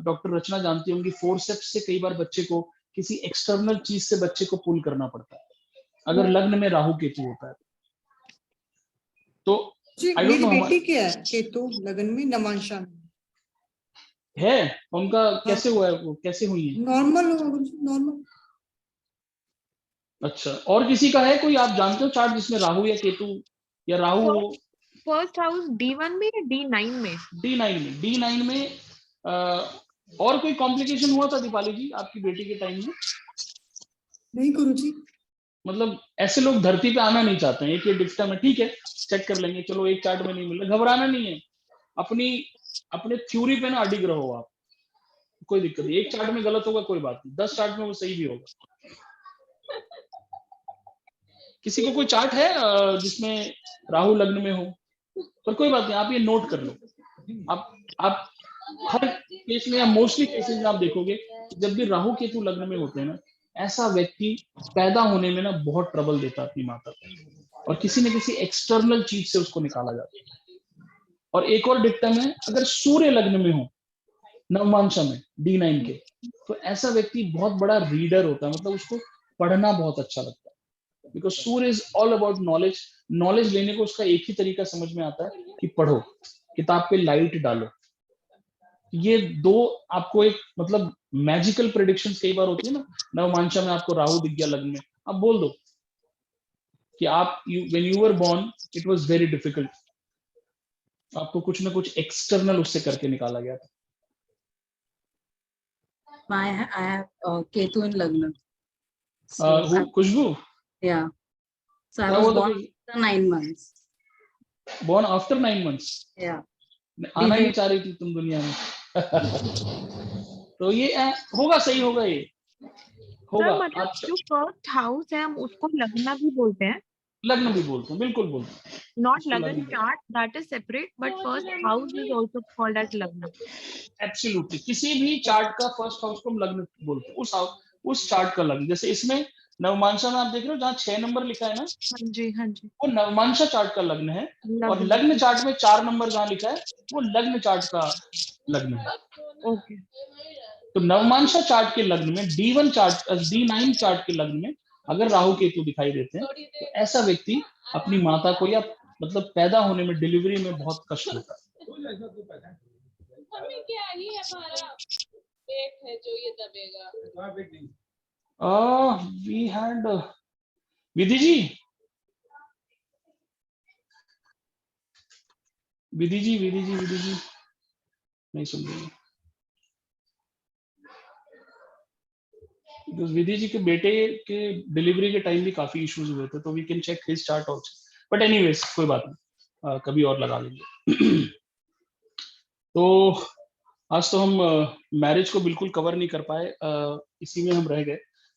डॉक्टर रचना जानती होंगी, फोरसेप्स से कई बार बच्चे को किसी एक्सटर्नल चीज से बच्चे को पुल करना पड़ता है अगर लग्न में राहु केतु होता है। तो जी आई डोंट मेरी नो बेटी क्या है केतु लगन में नवांशा में है उनका, कैसे हुआ है वो, कैसे हुई है? Normal normal. अच्छा, और किसी का है कोई, आप जानते हो चार्ट जिसमें राहु या केतु या राहु हो? फर्स्ट हाउस D1 में या D9 में? D9 में और कोई कॉम्प्लिकेशन हुआ था दीपाली जी आपकी बेटी के टाइम में? नहीं गुरुजी। मतलब ऐसे लोग धरती पे आना नहीं चाहते हैं, एक ये डिक्टम है, ठीक है चेक कर लेंगे, चलो एक चार्ट में नहीं मिल रहा, घबराना नहीं है, अपने थ्योरी पे ना अडिग रहो आप, कोई दिक्कत नहीं, एक चार्ट में गलत होगा कोई बात नहीं, 10 चार्ट में वो सही भी होगा। किसी को कोई चार्ट है जिसमें राहु लग्न में हो? पर कोई बात नहीं, आप ये नोट कर लो। आप हर केस में या मोस्टली केसेस में आप देखोगे जब भी राहु केतु लग्न में होते हैं ना, ऐसा व्यक्ति पैदा होने में ना बहुत ट्रबल देता है अपनी माता को, और किसी न किसी एक्सटर्नल चीज से उसको निकाला जाता है। और एक और डिक्टम है, अगर सूर्य लग्न में हो नवमांशा में D9 के, तो ऐसा व्यक्ति बहुत बड़ा रीडर होता है, मतलब उसको पढ़ना बहुत अच्छा लगता है, because Surya is all about knowledge. Knowledge लेने को उसका एक ही तरीका समझ में आता है कि पढ़ो, किताब पे लाइट डालो। ये दो आपको एक मतलब मैजिकल प्रेडिक्शंस कई बार होती है ना, नवमांशा में आपको राहु दिख गया लग्न में, आप बोल दो कि आप when you were born it was very difficult, आपको कुछ ना कुछ एक्सटर्नल उससे करके निकाला गया था। I have Ketu in Lagna. So Khushboo? yeah. So I क्या was हुआ था? born after 9 months. Born after 9 months? Yeah. आना नहीं चाह रही थी तुम दुनिया में? तो ये होगा, सही होगा, ये होगा। सर मतलब जो फर्स्ट हाउस है हम उसको लग्न भी बोलते हैं? लग्न भी बोलते हैं, बिल्कुल बोलते हैं। Not लग्न chart, that is separate, but first house is also called as लग्न. एब्सोल्युटली, किसी भी चार्ट का फर्स्ट हाउस को हम लग्न बोलते हैं, उस चार्ट का लग्न। जैसे इसमें नवमांशा में आप देख रहे हो जहाँ 6 नंबर लिखा है ना, हाँ जी हाँ जी, वो नवमांशा चार्ट का लग्न है, और लग्न। लग्न चार्ट में 4 नंबर जहाँ लिखा है वो लग्न चार्ट का लग्न है। ओके। तो नवमांशा चार्ट के लग्न में D1 चार्ट, D9 चार्ट के लग्न में अगर राहु केतु दिखाई देते हैं तो ऐसा व्यक्ति अपनी माता को या मतलब पैदा होने में, डिलीवरी में बहुत कष्ट होता है। वी हैड विधि जी, विधि जी नहीं सुन रही, विधि जी के बेटे के डिलीवरी के टाइम भी काफी इश्यूज हुए थे, तो we can check his chart also, but anyways कोई बात नहीं, कभी और लगा लेंगे। तो आज तो हम मैरिज को बिल्कुल कवर नहीं कर पाए, इसी में हम रह गए,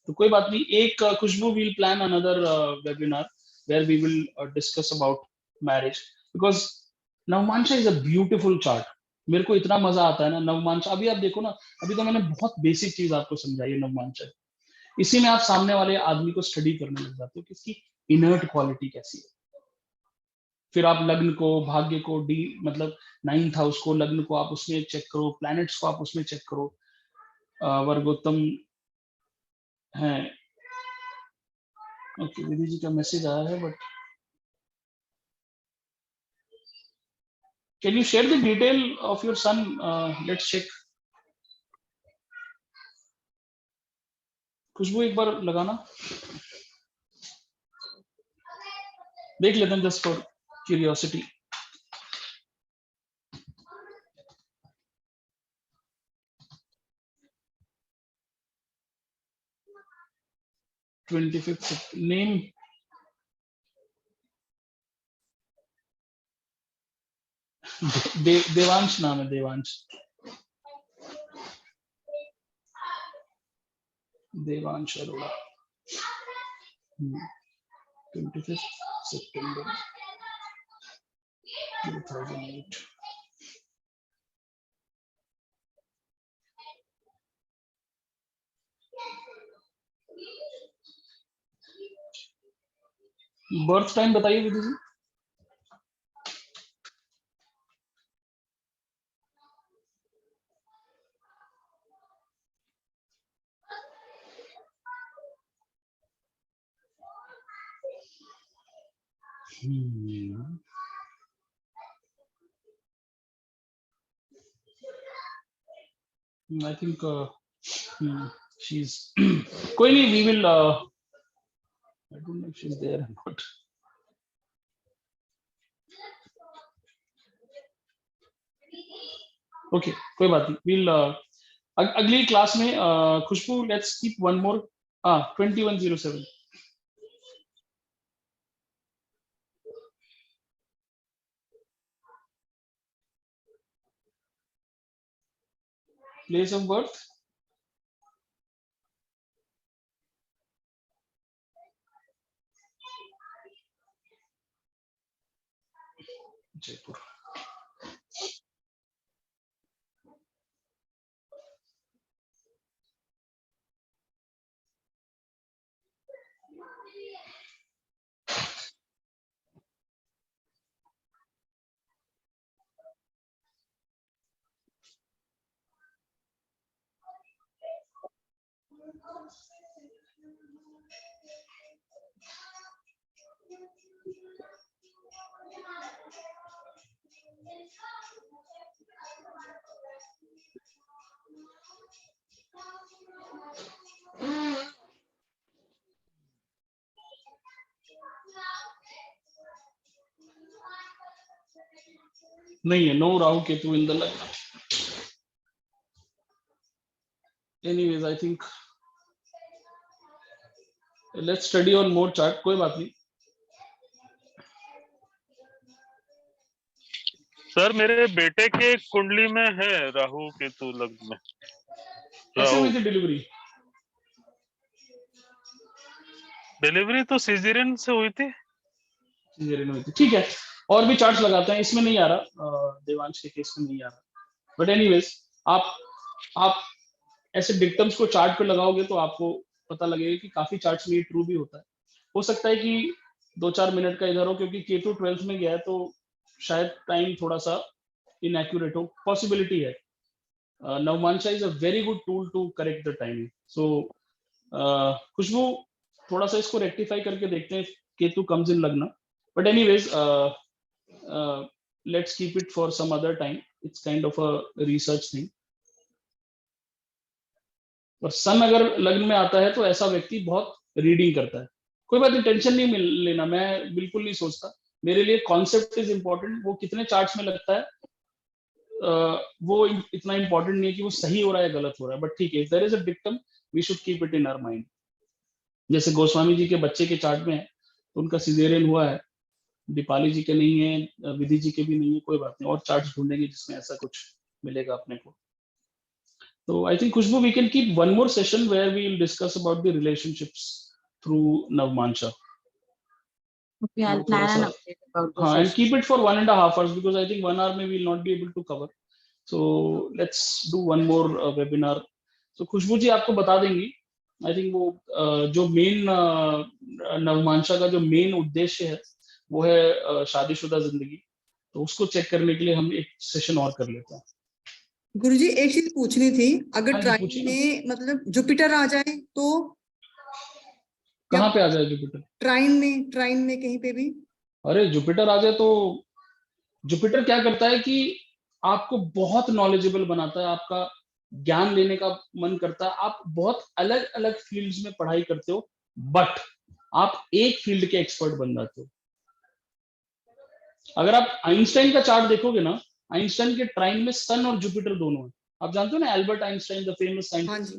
तो कोई बात नहीं, एक Khushboo will plan another webinar where we will discuss about marriage, because navamsha is a beautiful chart. मेरे को इतना मजा आता है ना नवमांशा, अभी आप देखो ना, अभी तो मैंने बहुत बेसिक चीज आपको समझाई है नवमांशा, इसी में आप सामने वाले आदमी को स्टडी करने लग जाते हो कि इसकी इनर्ट क्वालिटी कैसी है। फिर आप लग्न को, भाग्य को, मतलब 9th हाउस को, लग्न को आप उसमें चेक करो, प्लैनेट्स को आप उसमें चेक करो, वर्गोत्तम है। ओके, विधि जी का मैसेज आया है, but can you share the detail of your son? Let's check. Khushboo एक बार लगाना, देख लेते हैं just for curiosity. Name Devansh नाम है, देवांश। देवांश अरोड़ा। 25 सितंबर 2008। बर्थ टाइम बताइए विधि जी। I think she's कोई नहीं, we will I don't know if she's there or not. Okay, कोई बात नहीं, we'll अगली क्लास में खुशबू let's keep one more 2107। Place of birth Jaipur. नहीं है, no Rahu Ketu in the lagna. Anyways I think let's study on more chart. कोई बात नहीं सर, मेरे बेटे के कुंडली में है राहु केतु लग्न में। कैसे हुई थी डिलीवरी? डिलीवरी तो सिजेरियन से हुई थी। सिजेरियन हुई थी, ठीक है। और भी चार्ट्स लगाते हैं, इसमें नहीं आ रहा, देवांश के केस में नहीं आ रहा। बट एनीवेज आप ऐसे डिक्टम्स को चार्ट पे लगाओगे तो आपको पता लगेगा कि काफी चार्ट्स में ये ट्रू भी होता है। हो सकता है कि 2-4 मिनट का इधर हो, क्योंकि केतु 12th में गया है तो शायद टाइम थोड़ा सा इनएक्यूरेट हो, पॉसिबिलिटी है। Navamsha is a very good tool to correct the timing. So Khushboo थोड़ा सा इसको रेक्टिफाई करके देखते हैं, Ketu comes in lagna. But anyways let's keep it for some other time, it's kind of a research thing. और सन अगर लग्न में आता है तो ऐसा व्यक्ति बहुत रीडिंग करता है। कोई बात नहीं, टेंशन नहीं लेना, मैं बिल्कुल नहीं सोचता। मेरे लिए कॉन्सेप्ट इज इंपॉर्टेंट। वो कितने चार्ट्स में लगता है वो इतना इंपॉर्टेंट नहीं है कि वो सही हो रहा है गलत हो रहा है। बट ठीक है, if there is a dictum we should keep it in our mind. जैसे गोस्वामी जी के बच्चे के चार्ट में है तो उनका सिजेरियन हुआ है, दीपाली जी के नहीं है, विधि जी के भी नहीं है, कोई बात नहीं, और चार्ट्स ढूंढेंगे जिसमें ऐसा कुछ मिलेगा अपने को। तो I think Khushboo we can keep one more session where we will discuss about the relationships through navamsha. Okay, I'll plan an update about this. and keep it for 1.5 hours because I think 1 hour maybe we'll not be able to cover. So let's do one more webinar. So खुशबू जी आपको बता देंगी। I think वो जो main navamsha का जो main उद्देश्य है वो है शादीशुदा जिंदगी, तो उसको चेक करने के लिए हम एक सेशन और कर लेते हैं। गुरुजी एक चीज पूछनी थी, अगर हाँ जी, ट्राइन पूछिए ना। में मतलब जुपिटर आ जाए तो कहाँ पे आ जाए जुपिटर? ट्राइन में कहीं पे भी? अरे जुपिटर आ जाए तो जुपिटर क्या करता है कि आपको बहुत नॉलेजेबल बनाता है, आपका ज्ञान लेने का मन करता है, आप बहुत अलग अलग फील्ड्स में पढ़ाई करते हो, बट आप एक फील्ड के एक्सपर्ट बन जाते हो। अगर आप आइंस्टाइन का चार्ट देखोगे ना, आइंस्टाइन के ट्राइन में सन और जुपिटर दोनों है। आप जानते हो ना Albert Einstein the famous scientist.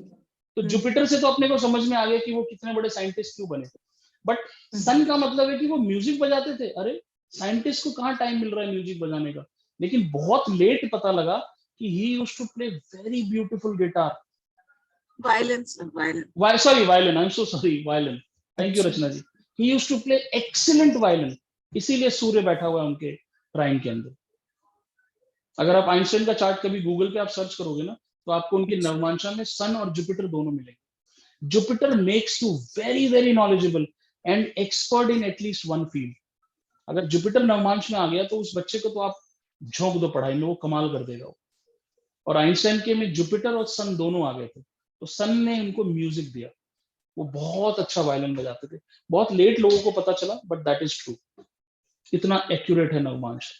तो जुपिटर से तो अपने को समझ में आ गया कि वो कितने बड़े साइंटिस्ट क्यों बने, बट सन का मतलब है कि वो म्यूजिक बजाते थे। अरे साइंटिस्ट को कहाँ टाइम मिल रहा है म्यूजिक बजाने का? लेकिन बहुत लेट पता लगा कि he used to play very beautiful guitar. Violin, sir, violin. Sorry, violin. I'm so sorry, violin. Thank you, Rachna ji. He used to play excellent violin. इसीलिए सूर्य बैठा हुआ है उनके ट्राइन के अंदर. अगर आप आइंस्टाइन का चार्ट कभी गूगल पे आप सर्च करोगे ना, तो आपको उनकी नवमांशा में सन और जुपिटर दोनों मिलेंगे. Jupiter makes you very very knowledgeable and expert in at least one field. अगर जुपिटर नवमांश में आ गया तो उस बच्चे को तो आप झोंक दो पढ़ाई में, वो कमाल कर देगा. और आइंस्टाइन के में जुपिटर और सन दोनों आ गए थे, तो सन ने उनको म्यूजिक दिया. वो बहुत अच्छा वायलिन बजाते थे. बहुत लेट लोगों को पता चला, बट दैट इज ट्रू. इतना एक्यूरेट है नवमांश.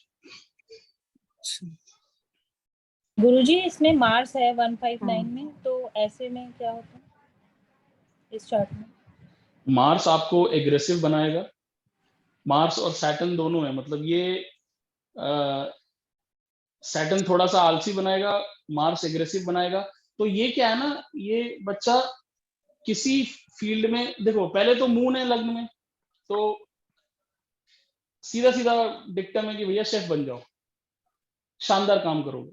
गुरुजी इसमें मार्स है 159 में, तो ऐसे में क्या होता है इस चार्ट में? मार्स आपको एग्रेसिव बनाएगा. मार्स और सैटर्न दोनों है, मतलब ये सैटर्न थोड़ा सा आलसी बनाएगा, मार्स एग्रेसिव बनाएगा. तो ये क्या है ना, ये बच्चा किसी फील्ड में, देखो पहले तो मून है लग्न में, तो सीधा सीधा डिक्टम है कि भैया शेफ बन जाओ, शानदार काम करोगे.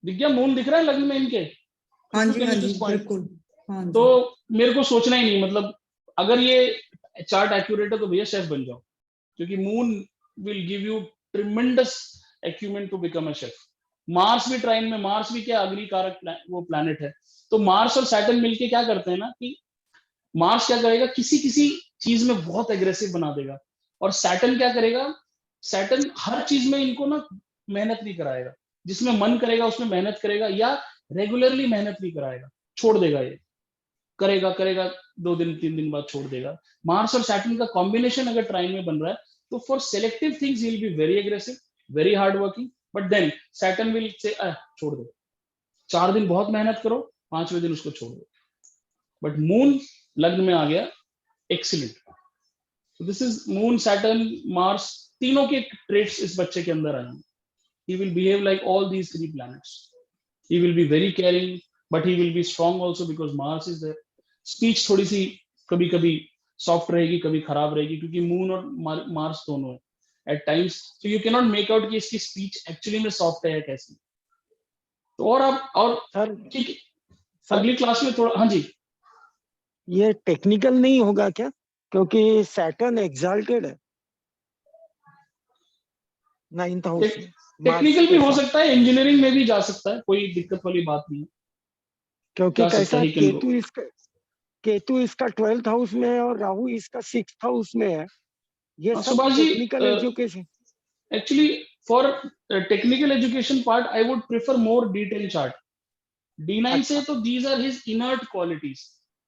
दिख गया मून दिख रहा है लग्न में इनके. हाँ जी, हाँ जी, बिल्कुल. हाँ जी. तो मेरे को सोचना ही नहीं, मतलब अगर ये चार्ट एक्यूरेट है तो भैया शेफ बन जाओ, क्योंकि moon will give you tremendous acumen to become a chef. Mars भी ट्राइन में, मार्स भी क्या अग्नि कारक वो प्लैनेट है. तो मार्स और सैटर्न मिलके क्या करते हैं ना, कि मार्स क्या करेगा, किसी किसी चीज में बहुत एग्रेसिव बना देगा, और सैटर्न क्या करेगा, सैटर्न हर चीज में इनको ना मेहनत नहीं कराएगा. जिसमें मन करेगा उसमें मेहनत करेगा, या रेगुलरली मेहनत नहीं कराएगा, छोड़ देगा. ये करेगा 2 दिन 3 दिन बाद छोड़ देगा. मार्स और सैटर्न का कॉम्बिनेशन अगर ट्राइन में बन रहा है, तो for selective things he will be very aggressive, very hard working, but then Saturn will say छोड़ दो. 4 दिन बहुत मेहनत करो, 5वें दिन उसको छोड़ दो. बट मून लग्न में आ गया, excellent. This is moon, Saturn, Mars, तीनों के ट्रेट्स इस बच्चे के अंदर आएंगे. He will behave like all these 3 planets. He will be very caring, but he will be strong also because Mars is there. Speech थोड़ी सी कभी कभी सॉफ्ट रहेगी, कभी खराब रहेगी, क्योंकि मून और मार्स दोनों है. At times, so you cannot make out कि इसकी स्पीच एक्चुअली में सॉफ्ट है या कैसी. तो और आप और सर ठीक, अगली क्लास में थोड़ा. हाँ जी, ये टेक्निकल नहीं होगा क्या, क्योंकि सैटर्न एक्साल्टेड है 9th हाउस में. टेक्निकल भी हो सकता है, इंजीनियरिंग में भी जा सकता है, कोई दिक्कत वाली बात नहीं है. क्योंकि कैसा केतु इसका 12th हाउस में है और राहु इसका 6th हाउस में है. ये सब technical education. Actually for technical education part I would prefer more detail chart. D9 से तो these are his inert qualities,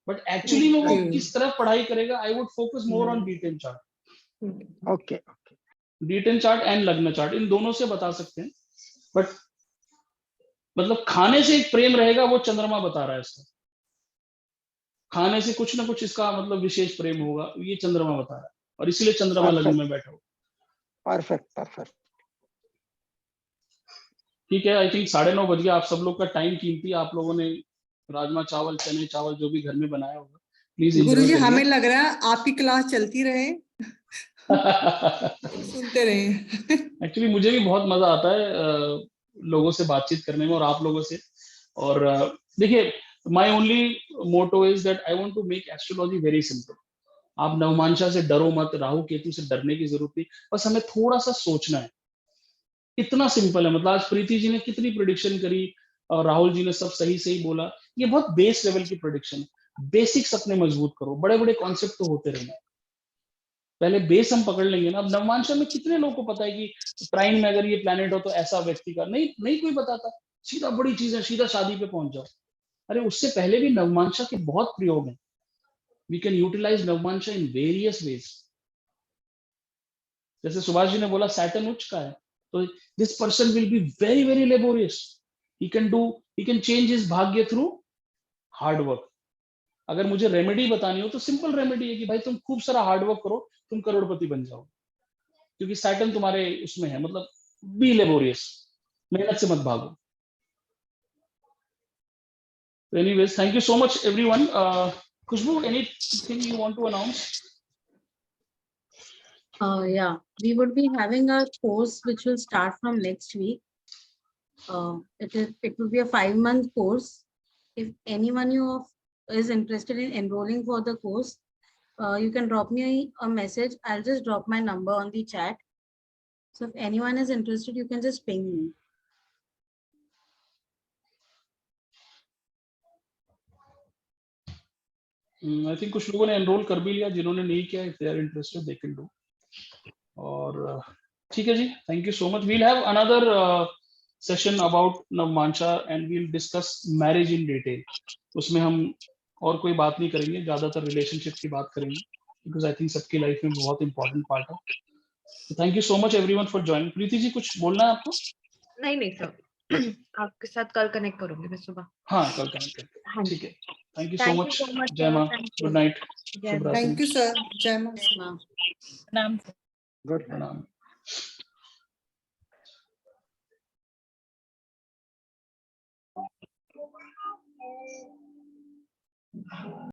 but actually में वो किस तरह पढ़ाई करेगा, I would focus more on detail chart. Okay. D10 chart and lagna chart, इन दोनों से बता सकते हैं. बट मतलब खाने से एक प्रेम रहेगा, वो चंद्रमा बता रहा है इसका. खाने से कुछ ना कुछ इसका मतलब विशेष प्रेम होगा, ये चंद्रमा बता रहा है, और इसीलिए चंद्रमा लग्न में बैठा हो. परफेक्ट. ठीक है, आई थिंक 9:30 बज गया. आप सब लोग का टाइम कीमती. आप लोगों ने राजमा चावल, चने चावल जो भी घर में बनाया होगा, प्लीज. गुरुजी हमें लग रहा है आपकी क्लास चलती रहे, सुनते रहे. एक्चुअली मुझे भी बहुत मजा आता है लोगों से बातचीत करने में, और आप लोगों से. और देखिए, my only motto is that I want to make astrology very simple. आप नवमांशा से डरो मत, राहु केतु से डरने की जरूरत नहीं, बस हमें थोड़ा सा सोचना है. इतना सिंपल है. मतलब आज प्रीति जी ने कितनी प्रेडिक्शन करी, और राहुल जी ने सब सही सही बोला. ये बहुत बेस लेवल की प्रेडिक्शन. बेसिक्स अपने मजबूत करो, बड़े बड़े कॉन्सेप्ट तो होते रहेंगे, पहले बेस हम पकड़ लेंगे ना. अब नवमांशा में कितने लोगों को पता है कि ट्राइन में अगर ये प्लैनेट हो तो ऐसा व्यक्ति का नहीं कोई बताता. सीधा बड़ी चीज है, सीधा शादी पे पहुंच जाओ. अरे उससे पहले भी नवमांशा के बहुत प्रयोग हैं. We can utilise navamsha in various ways. जैसे सुभाष जी ने बोला सैटर्न उच्च का है, तो this person will be very very laborious. He can change his भाग्य थ्रू हार्ड वर्क. अगर मुझे रेमेडी बतानी हो तो सिंपल रेमेडी है कि भाई तुम खूब सारा हार्ड वर्क करो, तुम करोड़पति बन जाओ, क्योंकि सैटर्न तुम्हारे उसमें है. मतलब बी लेबोरियस, मेहनत से मत भागो. Anyways, thank you so much everyone. Khushbu, anything you want to announce? Yeah, we would be having a course which will start from next week. It will be a 5-month course. If anyone is interested in enrolling for the course, you can drop me a message. I'll just drop my number on the chat. So if anyone is interested, you can just ping me. I think कुछ लोगों ने enrol कर भी लिया, जिन्होंने नहीं किया, if they are interested they can do. और ठीक है जी, thank you so much. We'll have another session about navamsha and we'll discuss marriage in detail. उसमें हम और कोई बात नहीं करेंगे, ज्यादातर रिलेशनशिप की बात करेंगे, बिकॉज आई थिंक सबकी लाइफ में बहुत इंपॉर्टेंट पार्ट है। Thank you so much everyone for joining. Preeti ji कुछ बोलना है आपको? नहीं सर, आपके साथ कल कनेक्ट करूंगी मैं सुबह। हाँ, कल कनेक्ट करते हाँ हैं। जी। ठीक है, thank you so thank you much. So much जय माँ, गुड नाइट, जय शुभ माँ। रात्रि। थैंक यू सर, जय मां। प्रणाम सर। गुड प्रणाम।